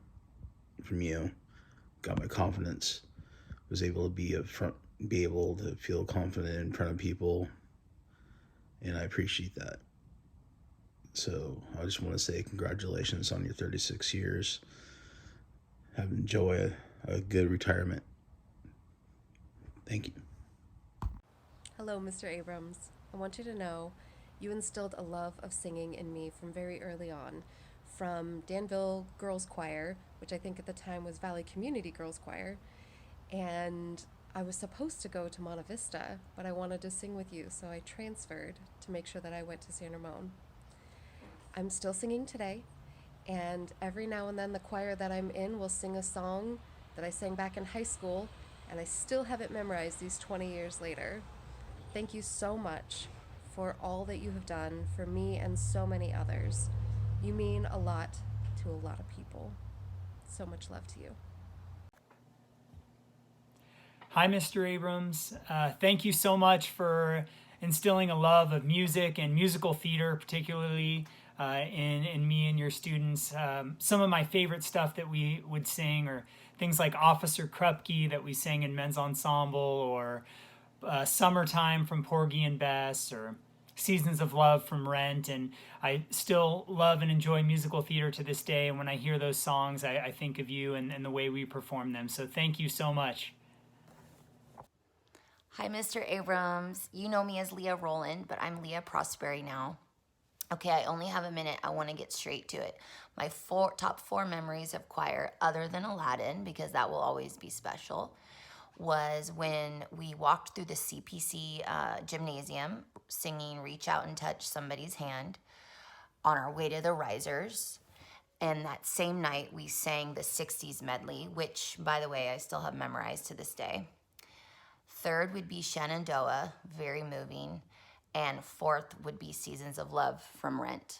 from you. Got my confidence. Was able to be able to feel confident in front of people, and I appreciate that. So I just want to say congratulations on your 36 years. enjoy a good retirement. Thank you. Hello, Mr. Abrams. I want you to know you instilled a love of singing in me from very early on, from Danville Girls Choir, which I think at the time was Valley Community Girls Choir, and I was supposed to go to Monte Vista, but I wanted to sing with you, so I transferred to make sure that I went to San Ramon. I'm still singing today, and every now and then the choir that I'm in will sing a song that I sang back in high school, and I still have it memorized these 20 years later. Thank you so much for all that you have done for me and so many others. You mean a lot to a lot of people. So much love to you. Hi, Mr. Abrams. Thank you so much for instilling a love of music and musical theater, particularly in me and your students. Some of my favorite stuff that we would sing are things like Officer Krupke that we sang in men's ensemble, or Summertime from Porgy and Bess, or Seasons of Love from Rent. And I still love and enjoy musical theater to this day. And when I hear those songs, I think of you and the way we perform them. So thank you so much. Hi, Mr. Abrams. You know me as Leah Rowland, but I'm Leah Prosperi now. Okay, I only have a minute. I want to get straight to it. My top four memories of choir, other than Aladdin, because that will always be special, was when we walked through the CPC gymnasium singing Reach Out and Touch Somebody's Hand on our way to the risers. And that same night we sang the 60s medley, which, by the way, I still have memorized to this day. Third would be Shenandoah, very moving. And fourth would be Seasons of Love from Rent.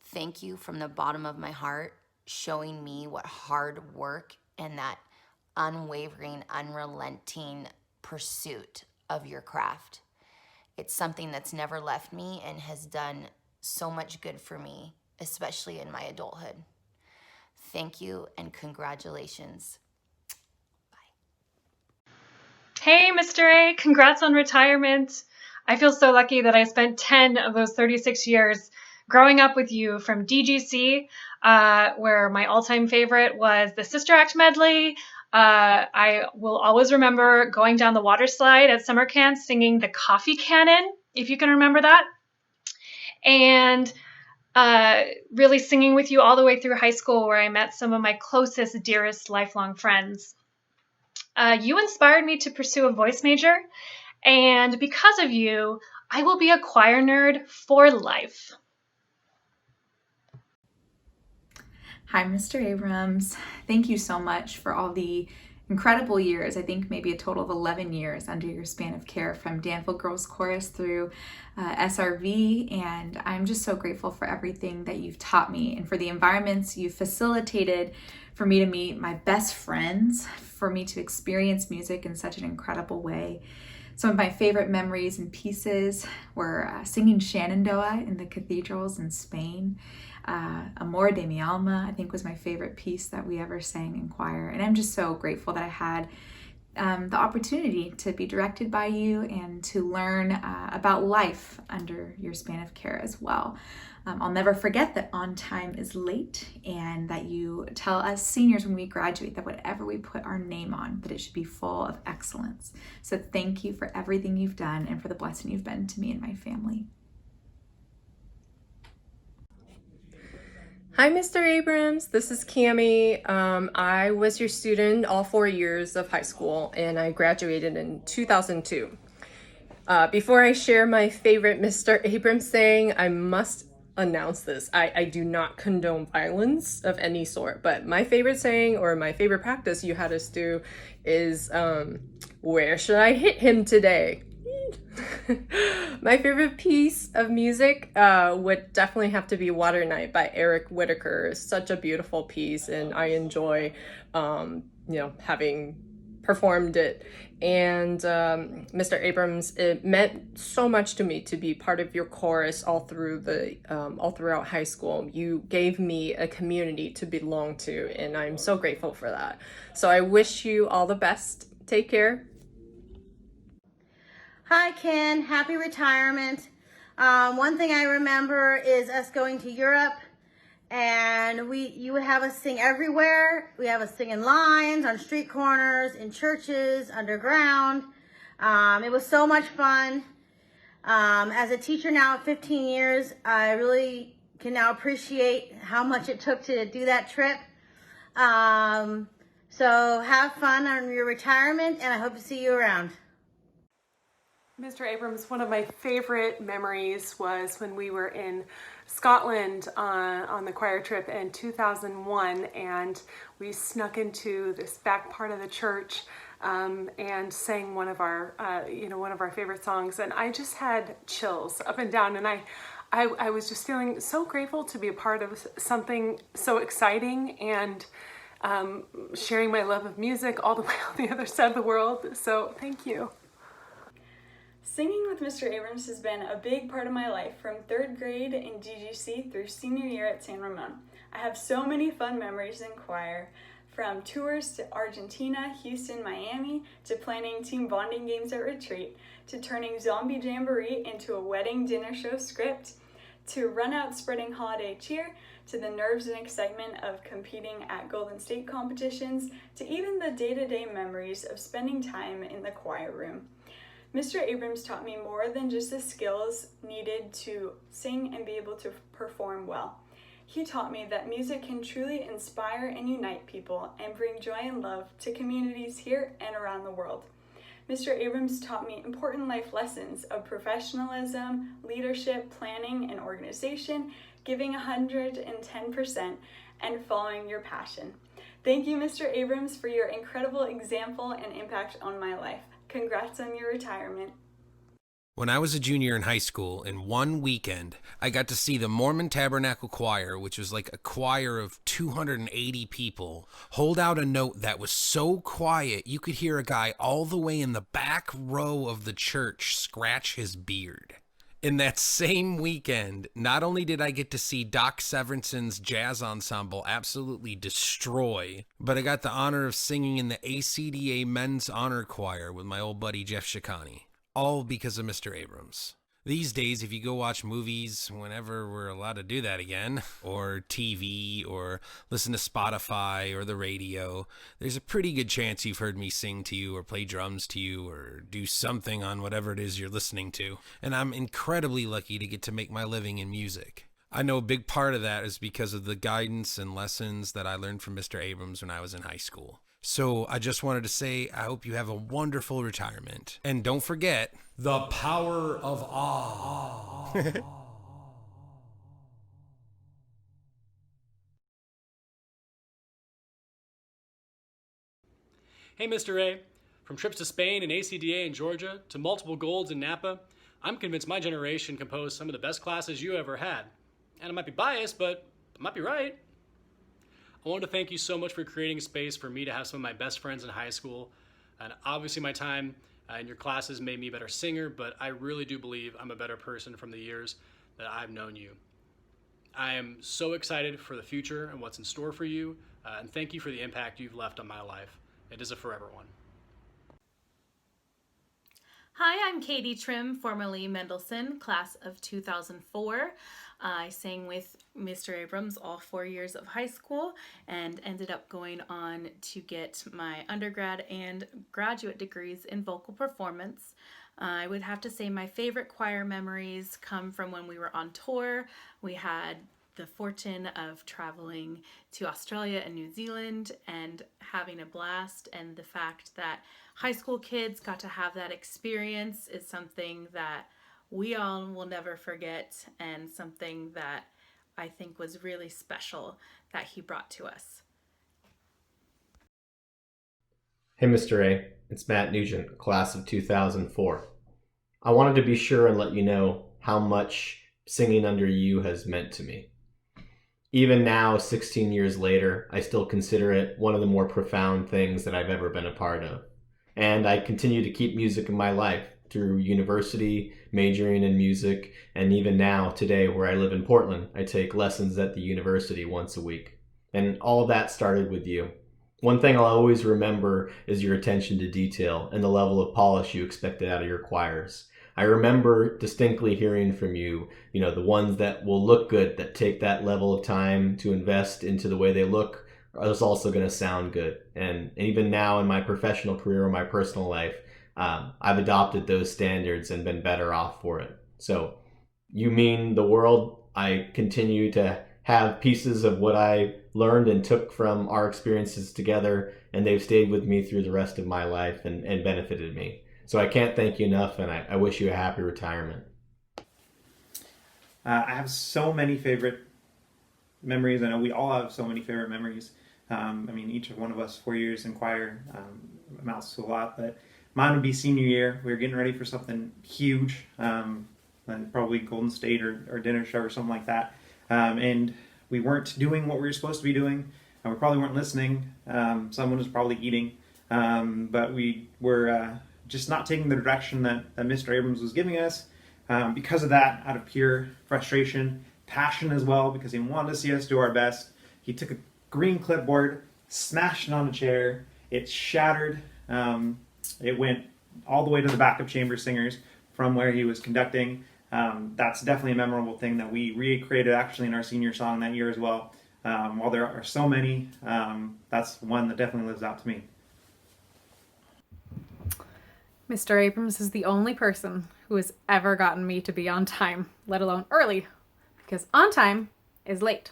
Thank you from the bottom of my heart, showing me what hard work and that unwavering, unrelenting pursuit of your craft. It's something that's never left me and has done so much good for me, especially in my adulthood. Thank you and congratulations. Hey, Mr. A, congrats on retirement. I feel so lucky that I spent 10 of those 36 years growing up with you from DGC, where my all-time favorite was the Sister Act medley. I will always remember going down the water slide at summer camp singing the Coffee Cannon, if you can remember that. And really singing with you all the way through high school, where I met some of my closest, dearest, lifelong friends. You inspired me to pursue a voice major, and because of you, I will be a choir nerd for life. Hi, Mr. Abrams. Thank you so much for all the incredible years. I think maybe a total of 11 years under your span of care, from Danville Girls Chorus through SRV, and I'm just so grateful for everything that you've taught me and for the environments you've facilitated for me to meet my best friends, for me to experience music in such an incredible way. Some of my favorite memories and pieces were singing Shenandoah in the cathedrals in Spain. Amor de mi alma, I think, was my favorite piece that we ever sang in choir. And I'm just so grateful that I had the opportunity to be directed by you and to learn about life under your span of care as well. I'll never forget that on time is late, and that you tell us seniors when we graduate that whatever we put our name on, that it should be full of excellence. So thank you for everything you've done and for the blessing you've been to me and my family. Hi, Mr. Abrams. This is Cami. I was your student all 4 years of high school, and I graduated in 2002. Before I share my favorite Mr. Abrams saying, I must announce this. I do not condone violence of any sort, but my favorite saying, or my favorite practice you had us do, is, where should I hit him today? My favorite piece of music would definitely have to be Water Night by Eric Whitacre. It's such a beautiful piece, and I enjoy, having performed it. And Mr. Abrams, it meant so much to me to be part of your chorus all throughout high school. You gave me a community to belong to, and I'm so grateful for that. So I wish you all the best. Take care. Hi, Ken. Happy retirement. One thing I remember is us going to Europe And you would have us sing everywhere. We have us sing in lines, on street corners, in churches, underground. It was so much fun. As a teacher now at 15 years, I really can now appreciate how much it took to do that trip. So have fun on your retirement, and I hope to see you around. Mr. Abrams, one of my favorite memories was when we were in Scotland on the choir trip in 2001, and we snuck into this back part of the church and sang one of our favorite songs, and I just had chills up and down, and I was just feeling so grateful to be a part of something so exciting and sharing my love of music all the way on the other side of the world. So thank you. Singing with Mr. Abrams has been a big part of my life from 3rd grade in DGC through senior year at San Ramon. I have so many fun memories in choir, from tours to Argentina, Houston, Miami, to planning team bonding games at retreat, to turning Zombie Jamboree into a wedding dinner show script, to run out spreading holiday cheer, to the nerves and excitement of competing at Golden State competitions, to even the day-to-day memories of spending time in the choir room. Mr. Abrams taught me more than just the skills needed to sing and be able to perform well. He taught me that music can truly inspire and unite people and bring joy and love to communities here and around the world. Mr. Abrams taught me important life lessons of professionalism, leadership, planning, and organization, giving 110%, and following your passion. Thank you, Mr. Abrams, for your incredible example and impact on my life. Congrats on your retirement. When I was a junior in high school, in one weekend, I got to see the Mormon Tabernacle Choir, which was like a choir of 280 people, hold out a note that was so quiet you could hear a guy all the way in the back row of the church scratch his beard. In that same weekend, not only did I get to see Doc Severson's jazz ensemble absolutely destroy, but I got the honor of singing in the ACDA Men's Honor Choir with my old buddy Jeff Shikani, all because of Mr. Abrams. These days, if you go watch movies whenever we're allowed to do that again, or TV, or listen to Spotify or the radio, there's a pretty good chance you've heard me sing to you or play drums to you or do something on whatever it is you're listening to. And I'm incredibly lucky to get to make my living in music. I know a big part of that is because of the guidance and lessons that I learned from Mr. Abrams when I was in high school. So I just wanted to say, I hope you have a wonderful retirement. And don't forget, the power of awe. Hey, Mr. A. From trips to Spain and ACDA in Georgia to multiple golds in Napa, I'm convinced my generation composed some of the best classes you ever had. And I might be biased, but I might be right. I wanted to thank you so much for creating a space for me to have some of my best friends in high school. And obviously my time in your classes made me a better singer, but I really do believe I'm a better person from the years that I've known you. I am so excited for the future and what's in store for you, and thank you for the impact you've left on my life. It is a forever one. Hi, I'm Katie Trim, formerly Mendelssohn, class of 2004. I sang with Mr. Abrams all 4 years of high school and ended up going on to get my undergrad and graduate degrees in vocal performance. I would have to say my favorite choir memories come from when we were on tour. We had the fortune of traveling to Australia and New Zealand and having a blast, and the fact that high school kids got to have that experience is something that we all will never forget, and something that I think was really special that he brought to us. Hey, Mr. A. It's Matt Nugent, class of 2004. I wanted to be sure and let you know how much singing under you has meant to me. Even now, 16 years later, I still consider it one of the more profound things that I've ever been a part of. And I continue to keep music in my life through university, majoring in music, and even now, today, where I live in Portland, I take lessons at the university once a week. And all of that started with you. One thing I'll always remember is your attention to detail and the level of polish you expected out of your choirs. I remember distinctly hearing from you, the ones that will look good, that take that level of time to invest into the way they look, is also going to sound good. And even now in my professional career or my personal life, I've adopted those standards and been better off for it. So you mean the world. I continue to have pieces of what I learned and took from our experiences together, and they've stayed with me through the rest of my life and benefited me. So I can't thank you enough, and I wish you a happy retirement. I have so many favorite memories. I know we all have so many favorite memories. Each of one of us, 4 years in choir, amounts to a lot, but mine would be senior year. We were getting ready for something huge, and probably Golden State or dinner show or something like that. And we weren't doing what we were supposed to be doing, and we probably weren't listening. Someone was probably eating, but we were just not taking the direction that Mr. Abrams was giving us. Because of that, out of pure frustration, passion as well, because he wanted to see us do our best, he took a green clipboard, smashed it on a chair, it shattered, it went all the way to the backup chamber singers from where he was conducting. That's definitely a memorable thing that we recreated actually in our senior song that year as well. While there are so many, that's one that definitely lives out to me. Mr. Abrams is the only person who has ever gotten me to be on time, let alone early, because on time is late.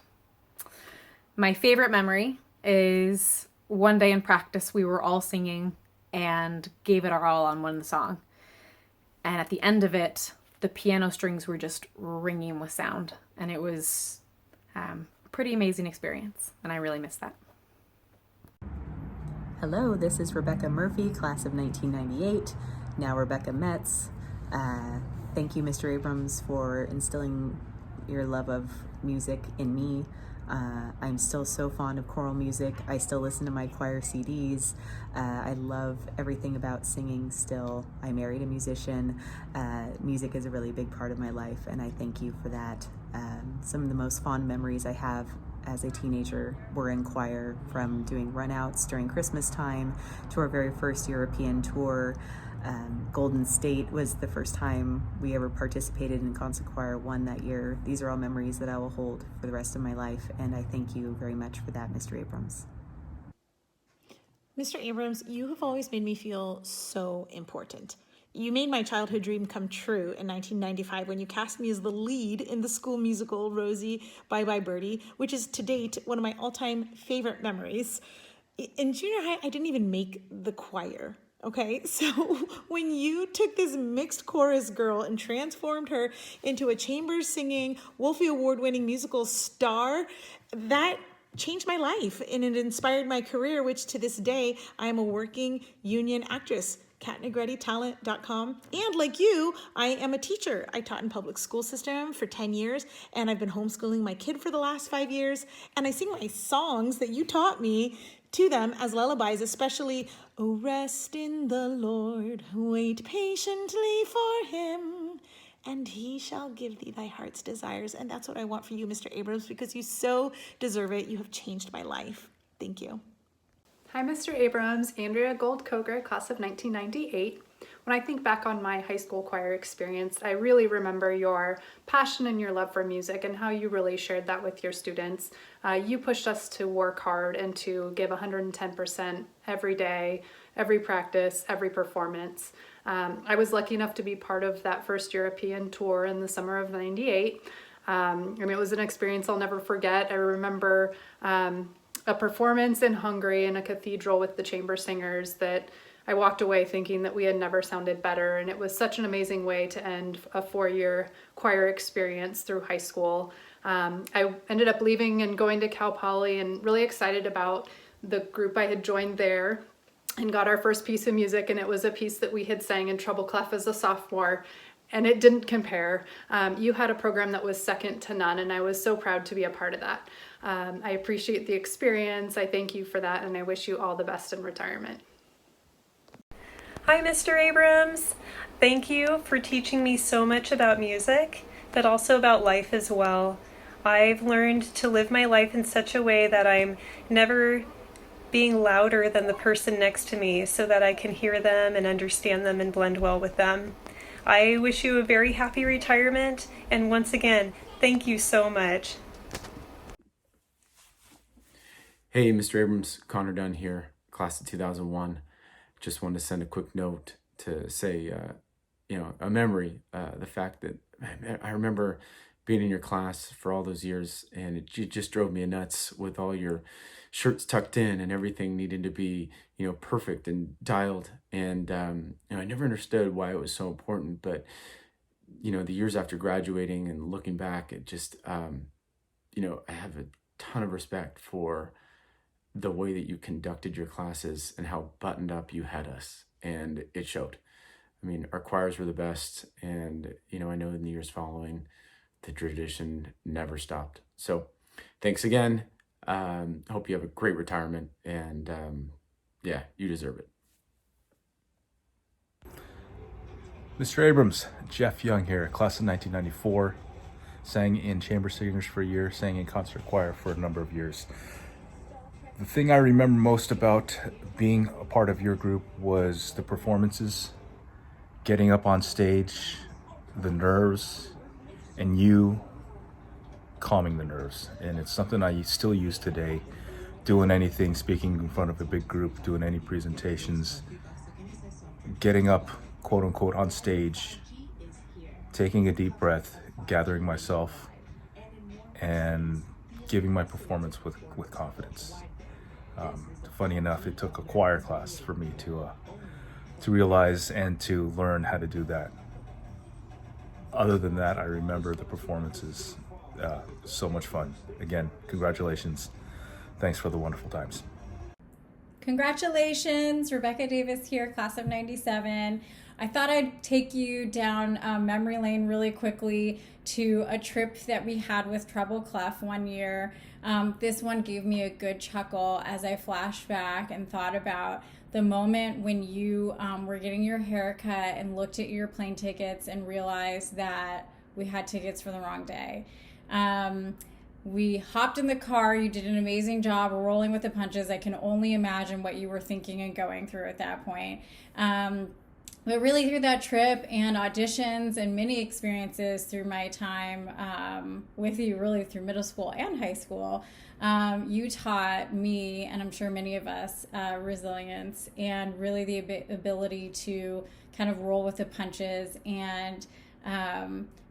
My favorite memory is one day in practice we were all singing and gave it our all on one song. And at the end of it, the piano strings were just ringing with sound. And it was a pretty amazing experience. And I really miss that. Hello, this is Rebecca Murphy, class of 1998, now Rebecca Metz. Thank you, Mr. Abrams, for instilling your love of music in me. I'm still so fond of choral music. I still listen to my choir CDs. I love everything about singing still. I married a musician. Music is a really big part of my life, and I thank you for that. Some of the most fond memories I have as a teenager were in choir, from doing runouts during Christmas time to our very first European tour. Golden State was the first time we ever participated in concert choir, won that year. These are all memories that I will hold for the rest of my life, and I thank you very much for that, Mr. Abrams. Mr. Abrams, you have always made me feel so important. You made my childhood dream come true in 1995 when you cast me as the lead in the school musical Rosie Bye Bye Birdie, which is to date one of my all-time favorite memories. In junior high, I didn't even make the choir. Okay, so when you took this mixed chorus girl and transformed her into a chambers singing, Wolfie Award-winning musical star, that changed my life, and it inspired my career, which to this day, I am a working union actress. CatNegrettiTalent.com. And like you, I am a teacher. I taught in public school system for 10 years, and I've been homeschooling my kid for the last 5 years, and I sing my songs that you taught me to them as lullabies, especially, "Oh, rest in the Lord, wait patiently for him, and he shall give thee thy heart's desires." And that's what I want for you, Mr. Abrams, because you so deserve it. You have changed my life. Thank you. Hi, Mr. Abrams, Andrea Gold-Coger, class of 1998. When I think back on my high school choir experience, I really remember your passion and your love for music and how you really shared that with your students. You pushed us to work hard and to give 110% every day, every practice, every performance. I was lucky enough to be part of that first European tour in the summer of '98. And it was an experience I'll never forget. I remember a performance in Hungary in a cathedral with the chamber singers that I walked away thinking that we had never sounded better, and it was such an amazing way to end a 4-year choir experience through high school. I ended up leaving and going to Cal Poly, and really excited about the group I had joined there, and got our first piece of music, and it was a piece that we had sang in treble clef as a sophomore, and it didn't compare. You had a program that was second to none, and I was so proud to be a part of that. I appreciate the experience. I thank you for that, and I wish you all the best in retirement. Hi, Mr. Abrams. Thank you for teaching me so much about music, but also about life as well. I've learned to live my life in such a way that I'm never being louder than the person next to me so that I can hear them and understand them and blend well with them. I wish you a very happy retirement, and once again, thank you so much. Hey, Mr. Abrams, Connor Dunn here, class of 2001. Just wanted to send a quick note to say, a memory, the fact that I remember being in your class for all those years, and it just drove me nuts with all your shirts tucked in and everything needing to be, perfect and dialed. And, I never understood why it was so important, but, the years after graduating and looking back, it just, I have a ton of respect for the way that you conducted your classes and how buttoned up you had us. And it showed. I mean, our choirs were the best. And, I know in the years following, the tradition never stopped. So thanks again. Hope you have a great retirement, and you deserve it. Mr. Abrams, Jeff Young here, class of 1994, sang in chamber singers for a year, sang in concert choir for a number of years. The thing I remember most about being a part of your group was the performances, getting up on stage, the nerves, and you calming the nerves. And it's something I still use today, doing anything, speaking in front of a big group, doing any presentations, getting up, quote unquote, on stage, taking a deep breath, gathering myself, and giving my performance with confidence. Funny enough, it took a choir class for me to realize and to learn how to do that. Other than that, I remember the performances. So much fun. Again, congratulations. Thanks for the wonderful times. Congratulations, Rebecca Davis here, class of 97. I thought I'd take you down memory lane really quickly to a trip that we had with Treble Clef one year. This one gave me a good chuckle as I flashed back and thought about the moment when you were getting your hair cut and looked at your plane tickets and realized that we had tickets for the wrong day. We hopped in the car. You did an amazing job rolling with the punches. I can only imagine what you were thinking and going through at that point. But really through that trip and auditions and many experiences through my time with you, really through middle school and high school, you taught me, and I'm sure many of us, resilience and really the ability to kind of roll with the punches. And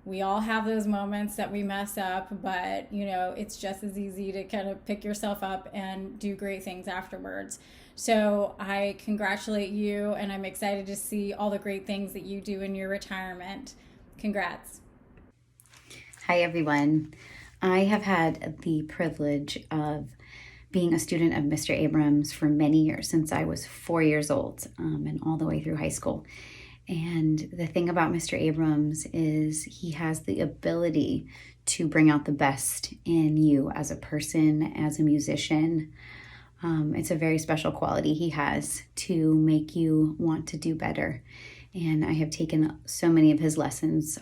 we all have those moments that we mess up, but it's just as easy to kind of pick yourself up and do great things afterwards. So I congratulate you, and I'm excited to see all the great things that you do in your retirement. Congrats. Hi, everyone. I have had the privilege of being a student of Mr. Abrams for many years, since I was 4 years old, and all the way through high school. And the thing about Mr. Abrams is he has the ability to bring out the best in you as a person, as a musician. It's a very special quality he has to make you want to do better. And I have taken so many of his lessons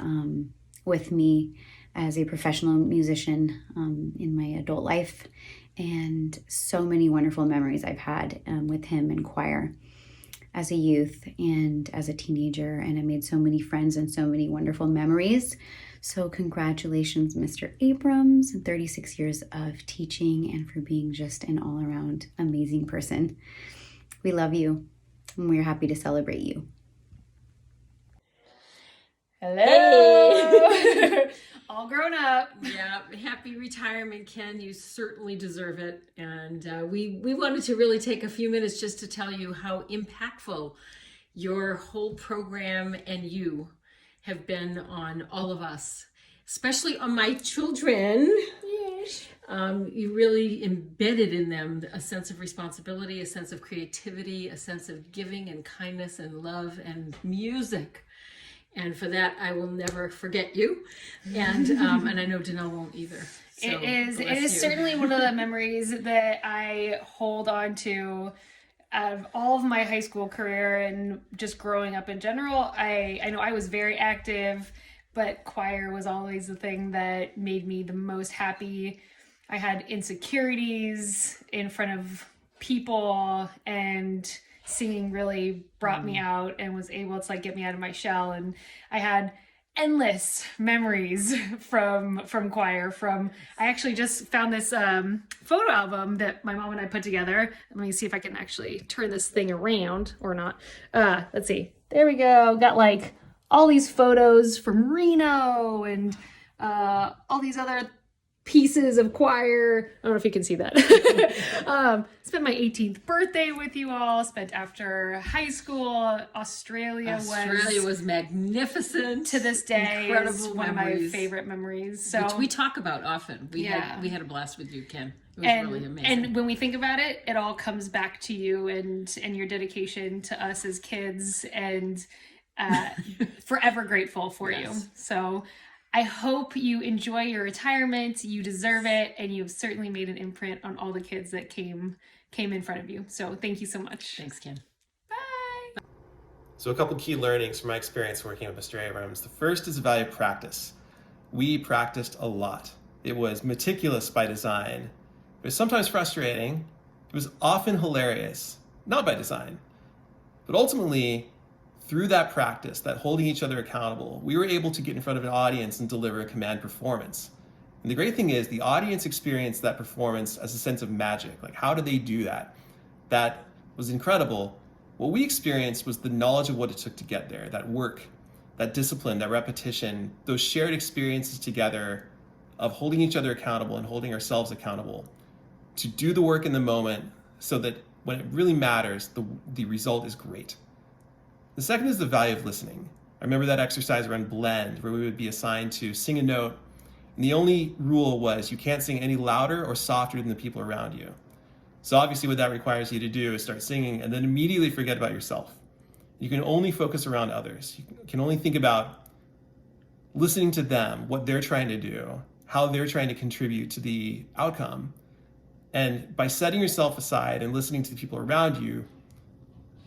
with me as a professional musician in my adult life, and so many wonderful memories I've had with him in choir as a youth and as a teenager, and I made so many friends and so many wonderful memories. So congratulations, Mr. Abrams, and 36 years of teaching and for being just an all-around amazing person. We love you, and we're happy to celebrate you. Hello! All grown up. Yeah, happy retirement, Ken. You certainly deserve it. And we wanted to really take a few minutes just to tell you how impactful your whole program and you have been on all of us, especially on my children. Yes. You really embedded in them a sense of responsibility, a sense of creativity, a sense of giving and kindness and love and music. And for that, I will never forget you. And and I know Danelle won't either. So It is certainly one of the memories that I hold on to out of all of my high school career and just growing up in general. I know I was very active, but choir was always the thing that made me the most happy. I had insecurities in front of people, and singing really brought me out and was able to like get me out of my shell. And I had endless memories from choir. I actually just found this photo album that my mom and I put together. Let me see if I can actually turn this thing around or not. Let's see. There we go. Got like all these photos from Reno and all these other pieces of choir. I don't know if you can see that. Spent my 18th birthday with you all. Spent after high school. Australia was magnificent. To this day, Incredible is one memories. of my favorite memories. So Which we talk about often. We had a blast with you, Ken. It was really amazing. And when we think about it, it all comes back to you and your dedication to us as kids, and forever grateful for you. So I hope you enjoy your retirement. You deserve it, and you've certainly made an imprint on all the kids that came in front of you. So thank you so much. Thanks, Ken. Bye. So a couple key learnings from my experience working with Mr. Abrams. The first is the value of practice. We practiced a lot. It was meticulous by design. It was sometimes frustrating. It was often hilarious, not by design. But ultimately, through that practice, that holding each other accountable, we were able to get in front of an audience and deliver a command performance. And the great thing is the audience experienced that performance as a sense of magic. Like, how did they do that? That was incredible. What we experienced was the knowledge of what it took to get there, that work, that discipline, that repetition, those shared experiences together of holding each other accountable and holding ourselves accountable to do the work in the moment so that when it really matters, the result is great. The second is the value of listening. I remember that exercise around blend where we would be assigned to sing a note, and the only rule was you can't sing any louder or softer than the people around you. So obviously what that requires you to do is start singing and then immediately forget about yourself. You can only focus around others. You can only think about listening to them, what they're trying to do, how they're trying to contribute to the outcome. And by setting yourself aside and listening to the people around you,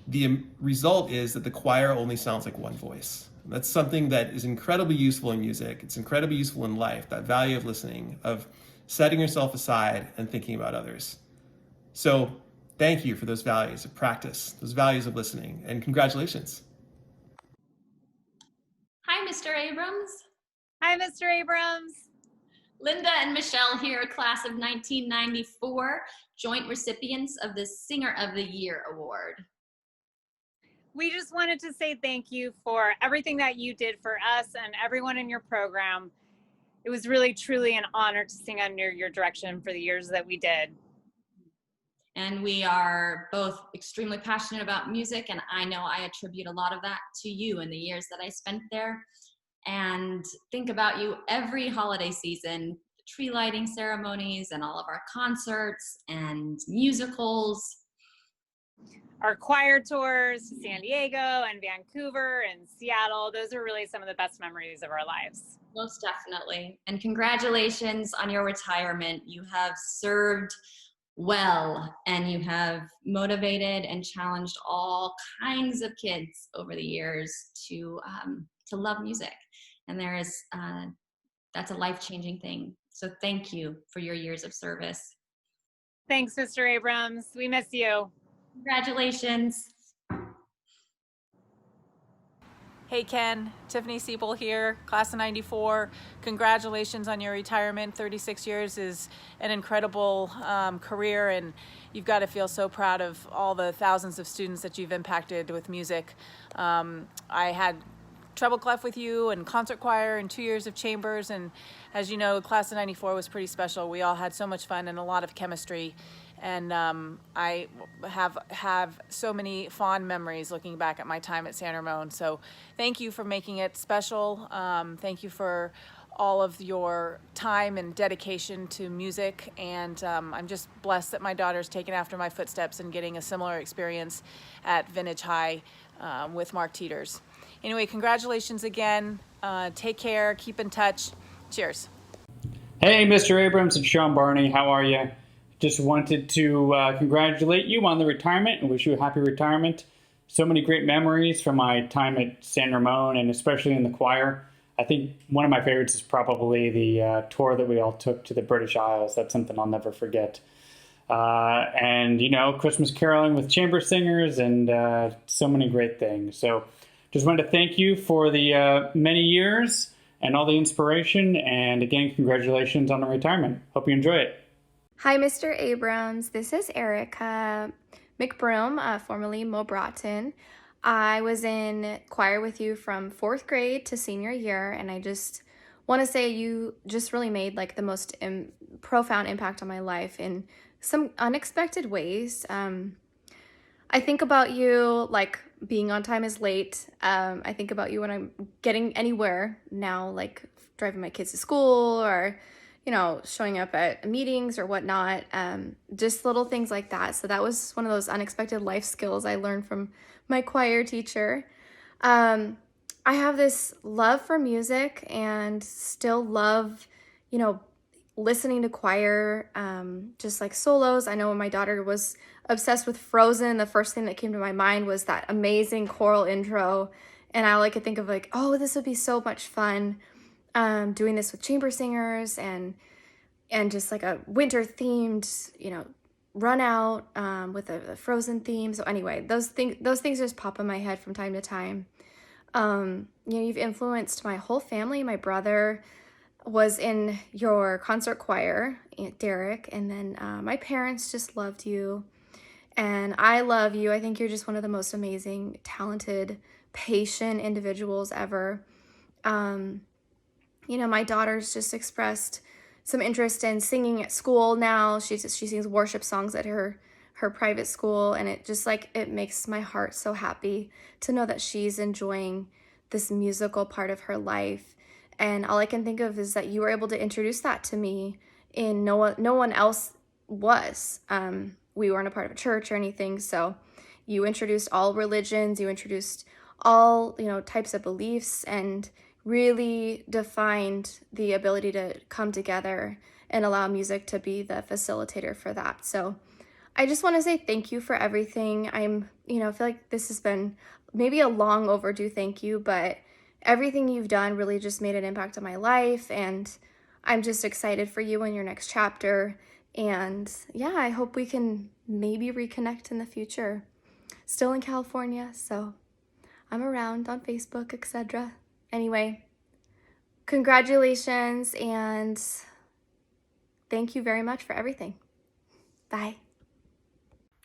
the result is that the choir only sounds like one voice. That's something that is incredibly useful in music. It's incredibly useful in life, that value of listening, of setting yourself aside and thinking about others. So thank you for those values of practice, those values of listening, and congratulations. Hi, Mr. Abrams. Hi, Mr. Abrams. Linda and Michelle here, class of 1994, joint recipients of the Singer of the Year Award. We just wanted to say thank you for everything that you did for us and everyone in your program. It was really, truly an honor to sing under your direction for the years that we did. And we are both extremely passionate about music, and I know I attribute a lot of that to you in the years that I spent there. And think about you every holiday season, tree lighting ceremonies and all of our concerts and musicals. Our choir tours to San Diego and Vancouver and Seattle, those are really some of the best memories of our lives. Most definitely. And congratulations on your retirement. You have served well, and you have motivated and challenged all kinds of kids over the years to love music. And there is that's a life-changing thing. So thank you for your years of service. Thanks, Mr. Abrams. We miss you. Congratulations. Hey Ken, Tiffany Siebel here, class of 94. Congratulations on your retirement. 36 years is an incredible career, and you've got to feel so proud of all the thousands of students that you've impacted with music. I had treble clef with you and concert choir and 2 years of chambers, and as you know, class of 94 was pretty special. We all had so much fun and a lot of chemistry. And I have so many fond memories looking back at my time at San Ramon. So thank you for making it special. Thank you for all of your time and dedication to music. And I'm just blessed that my daughter's taken after my footsteps and getting a similar experience at Vintage High with Mark Teeters. Anyway, congratulations again. Take care. Keep in touch. Cheers. Hey, Mr. Abrams, it's Sean Barney. How are you? Just wanted to congratulate you on the retirement and wish you a happy retirement. So many great memories from my time at San Ramon, and especially in the choir. I think one of my favorites is probably the tour that we all took to the British Isles. That's something I'll never forget. and, Christmas caroling with chamber singers and so many great things. So just wanted to thank you for the many years and all the inspiration. And again, congratulations on the retirement. Hope you enjoy it. Hi, Mr. Abrams. This is Erica McBroom, formerly Mo Broughton. I was in choir with you from 4th grade to senior year, and I just want to say you just really made like the most profound impact on my life in some unexpected ways. I think about you like being on time is late. I think about you when I'm getting anywhere now, like driving my kids to school or showing up at meetings or whatnot, just little things like that. So that was one of those unexpected life skills I learned from my choir teacher. I have this love for music and still love, listening to choir, just like solos. I know when my daughter was obsessed with Frozen, the first thing that came to my mind was that amazing choral intro. And all I could think of like, oh, this would be so much fun. Doing this with chamber singers and just like a winter themed, run out with a Frozen theme. So anyway, those things just pop in my head from time to time. You've influenced my whole family. My brother was in your concert choir, Aunt Derek, and then my parents just loved you. And I love you. I think you're just one of the most amazing, talented, patient individuals ever. My daughter's just expressed some interest in singing at school now. She sings worship songs at her private school, and it just it makes my heart so happy to know that she's enjoying this musical part of her life. And all I can think of is that you were able to introduce that to me, and no one else was. We weren't a part of a church or anything, so you introduced all religions, you introduced all types of beliefs, and really defined the ability to come together and allow music to be the facilitator for that. So I just want to say thank you for everything. I feel like this has been maybe a long overdue thank you, but everything you've done really just made an impact on my life, and I'm just excited for you and your next chapter. And yeah, I hope we can maybe reconnect in the future. Still in California, so I'm around on Facebook, etc. Anyway, congratulations and thank you very much for everything. Bye.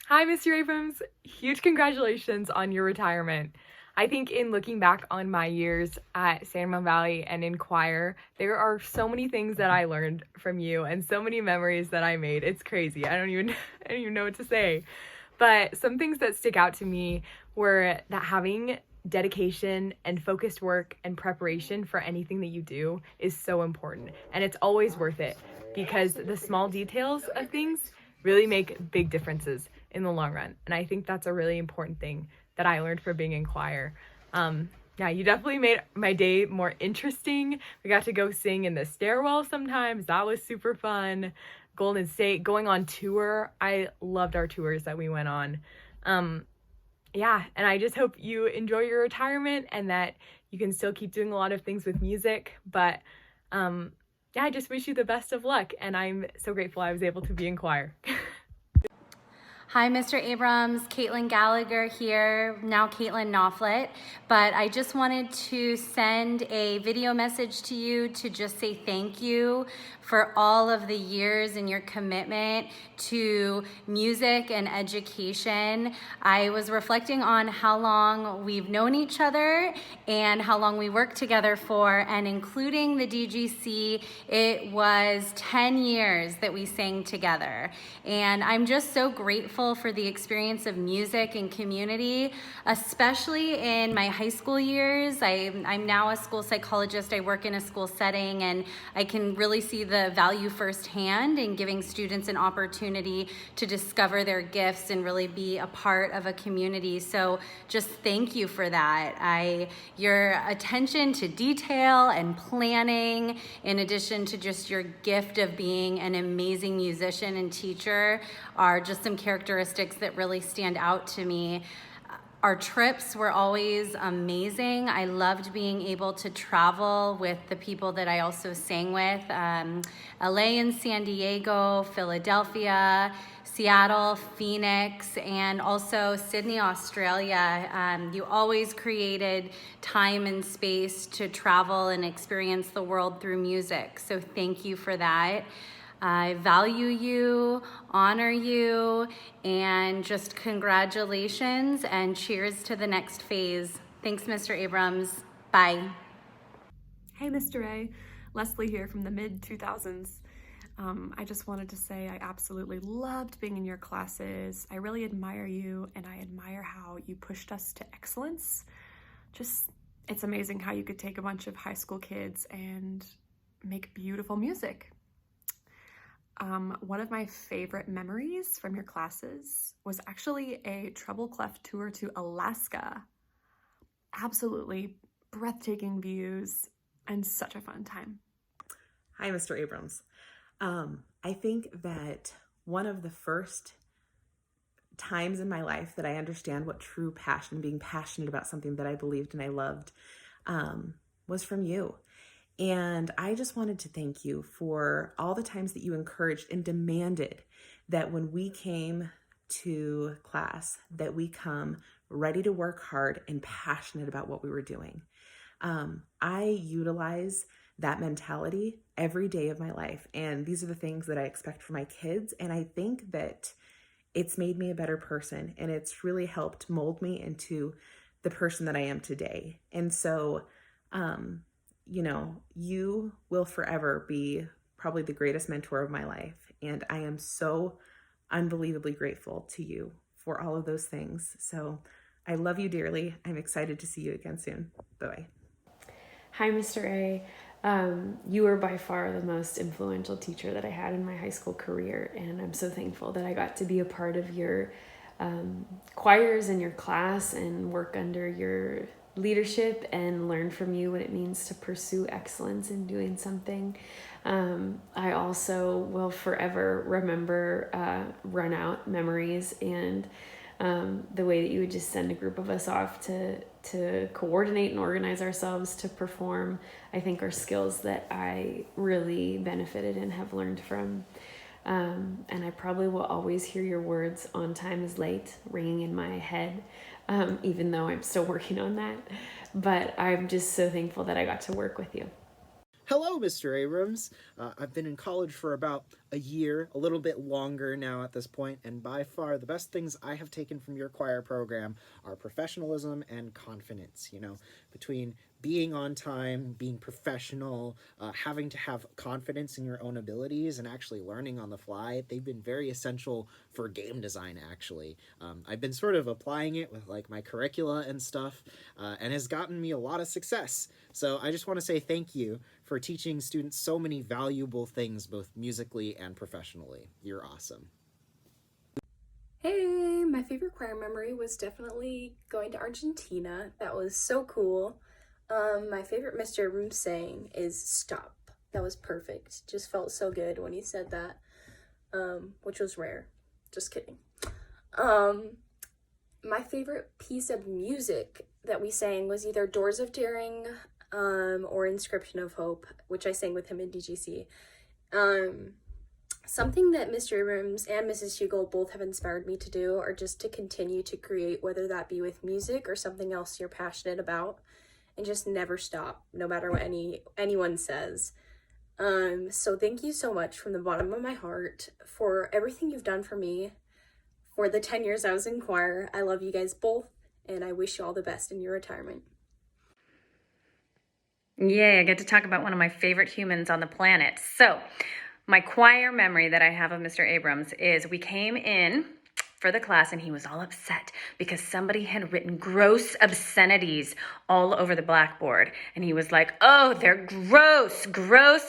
Hi, Mr. Abrams. Huge congratulations on your retirement. I think in looking back on my years at San Ramon Valley and in choir, there are so many things that I learned from you and so many memories that I made. It's crazy. I don't even know what to say. But some things that stick out to me were that having dedication and focused work and preparation for anything that you do is so important. And it's always worth it because the small details of things really make big differences in the long run. And I think that's a really important thing that I learned from being in choir. Yeah, you definitely made my day more interesting. We got to go sing in the stairwell sometimes. That was super fun. Golden State, going on tour. I loved our tours that we went on. Yeah, and I just hope you enjoy your retirement and that you can still keep doing a lot of things with music. But yeah, I just wish you the best of luck. And I'm so grateful I was able to be in choir. Hi, Mr. Abrams, Caitlin Gallagher here, now Caitlin Knopflet, but I just wanted to send a video message to you to just say thank you for all of the years and your commitment to music and education. I was reflecting on how long we've known each other and how long we worked together for, and including the DGC, it was 10 years that we sang together. And I'm just so grateful for the experience of music and community, especially in my high school years. I'm now a school psychologist. I work in a school setting, and I can really see the value firsthand in giving students an opportunity to discover their gifts and really be a part of a community. So just thank you for that. Your attention to detail and planning, in addition to just your gift of being an amazing musician and teacher, are just some characteristics that really stand out to me. Our trips were always amazing. I loved being able to travel with the people that I also sang with. LA and San Diego, Philadelphia, Seattle, Phoenix, and also Sydney, Australia. You always created time and space to travel and experience the world through music. So thank you for that. I value you, honor you, and just congratulations and cheers to the next phase. Thanks, Mr. Abrams. Bye. Hey, Mr. A. Leslie here from the mid-2000s. I just wanted to say I absolutely loved being in your classes. I really admire you, and I admire how you pushed us to excellence. It's amazing how you could take a bunch of high school kids and make beautiful music. One of my favorite memories from your classes was actually a treble clef tour to Alaska. Absolutely breathtaking views and such a fun time. Hi, Mr. Abrams. I think that one of the first times in my life that I understand what true passion, being passionate about something that I believed and I loved, was from you. And I just wanted to thank you for all the times that you encouraged and demanded that when we came to class, that we come ready to work hard and passionate about what we were doing. I utilize that mentality every day of my life. And these are the things that I expect for my kids. And I think that it's made me a better person, and it's really helped mold me into the person that I am today. And so, you will forever be probably the greatest mentor of my life. And I am so unbelievably grateful to you for all of those things. So I love you dearly. I'm excited to see you again soon. Bye-bye. Hi, Mr. A. You were by far the most influential teacher that I had in my high school career, and I'm so thankful that I got to be a part of your choirs and your class and work under your leadership and learn from you what it means to pursue excellence in doing something. I also will forever remember run out memories and the way that you would just send a group of us off to coordinate and organize ourselves to perform, I think, are skills that I really benefited and have learned from. And I probably will always hear your words "on time is late" ringing in my head, even though I'm still working on that. But I'm just so thankful that I got to work with you. Hello, Mr. Abrams. I've been in college for about a year, a little bit longer now at this point, and by far the best things I have taken from your choir program are professionalism and confidence. Between being on time, being professional, having to have confidence in your own abilities, and actually learning on the fly, they've been very essential for game design, actually. I've been sort of applying it with my curricula and stuff, and has gotten me a lot of success. So I just want to say thank you for teaching students so many valuable things, both musically and professionally. You're awesome. Hey, my favorite choir memory was definitely going to Argentina. That was so cool. My favorite Mr. Abrams saying is "stop." That was perfect. Just felt so good when he said that, which was rare. Just kidding. My favorite piece of music that we sang was either Doors of Daring or Inscription of Hope, which I sang with him in DGC. Something that Mr. Abrams and Mrs. Hugel both have inspired me to do, or just to continue to create, whether that be with music or something else you're passionate about, and just never stop, no matter what anyone says. So thank you so much from the bottom of my heart for everything you've done for me for the 10 years I was in choir. I love you guys both, and I wish you all the best in your retirement. Yay, I get to talk about one of my favorite humans on the planet. So, my choir memory that I have of Mr. Abrams is we came in for the class and he was all upset because somebody had written gross obscenities all over the blackboard. And he was like, "Oh, they're gross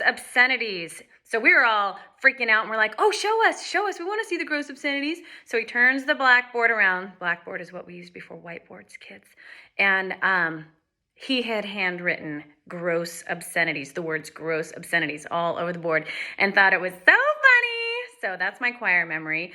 obscenities." So we were all freaking out and we're like, "Oh, show us, we want to see the gross obscenities." So he turns the blackboard around. Blackboard is what we used before whiteboards, kids. And he had handwritten gross obscenities, the words gross obscenities all over the board, and thought it was so funny. So that's my choir memory.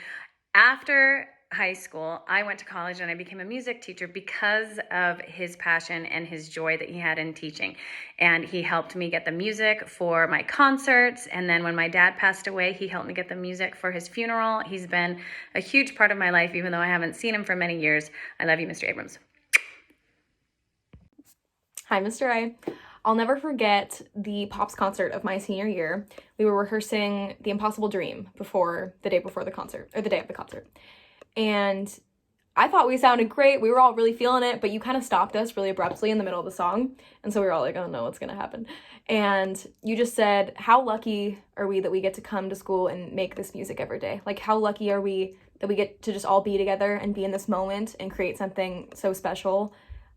After high school, I went to college and I became a music teacher because of his passion and his joy that he had in teaching. And he helped me get the music for my concerts. And then when my dad passed away, he helped me get the music for his funeral. He's been a huge part of my life, even though I haven't seen him for many years. I love you, Mr. Abrams. Hi, Mr. A. I'll never forget the Pops concert of my senior year. We were rehearsing The Impossible Dream the day before the concert, or the day of the concert. And I thought we sounded great. We were all really feeling it, but you kind of stopped us really abruptly in the middle of the song. And so we were all like, oh no, what's going to happen? And you just said, how lucky are we that we get to come to school and make this music every day? Like, how lucky are we that we get to just all be together and be in this moment and create something so special?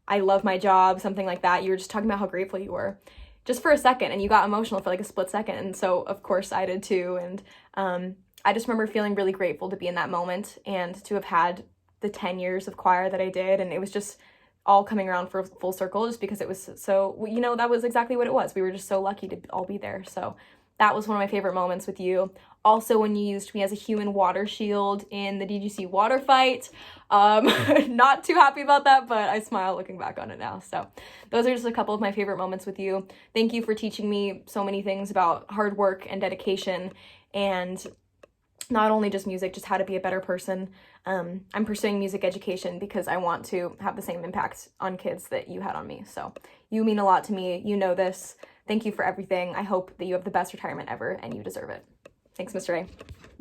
I love my job, something like that. You were just talking about how grateful you were just for a second, and you got emotional for like a split second. And so of course I did too. And I just remember feeling really grateful to be in that moment and to have had the 10 years of choir that I did. And it was just all coming around for full circle just because it was so, you know, that was exactly what it was. We were just so lucky to all be there. So that was one of my favorite moments with you. Also, when you used me as a human water shield in the DGC water fight. Not too happy about that, but I smile looking back on it now. So those are just a couple of my favorite moments with you. Thank you for teaching me so many things about hard work and dedication, and not only just music, just how to be a better person. I'm pursuing music education because I want to have the same impact on kids that you had on me. So you mean a lot to me. You know this. Thank you for everything. I hope that you have the best retirement ever, and you deserve it. Thanks, Mr. A.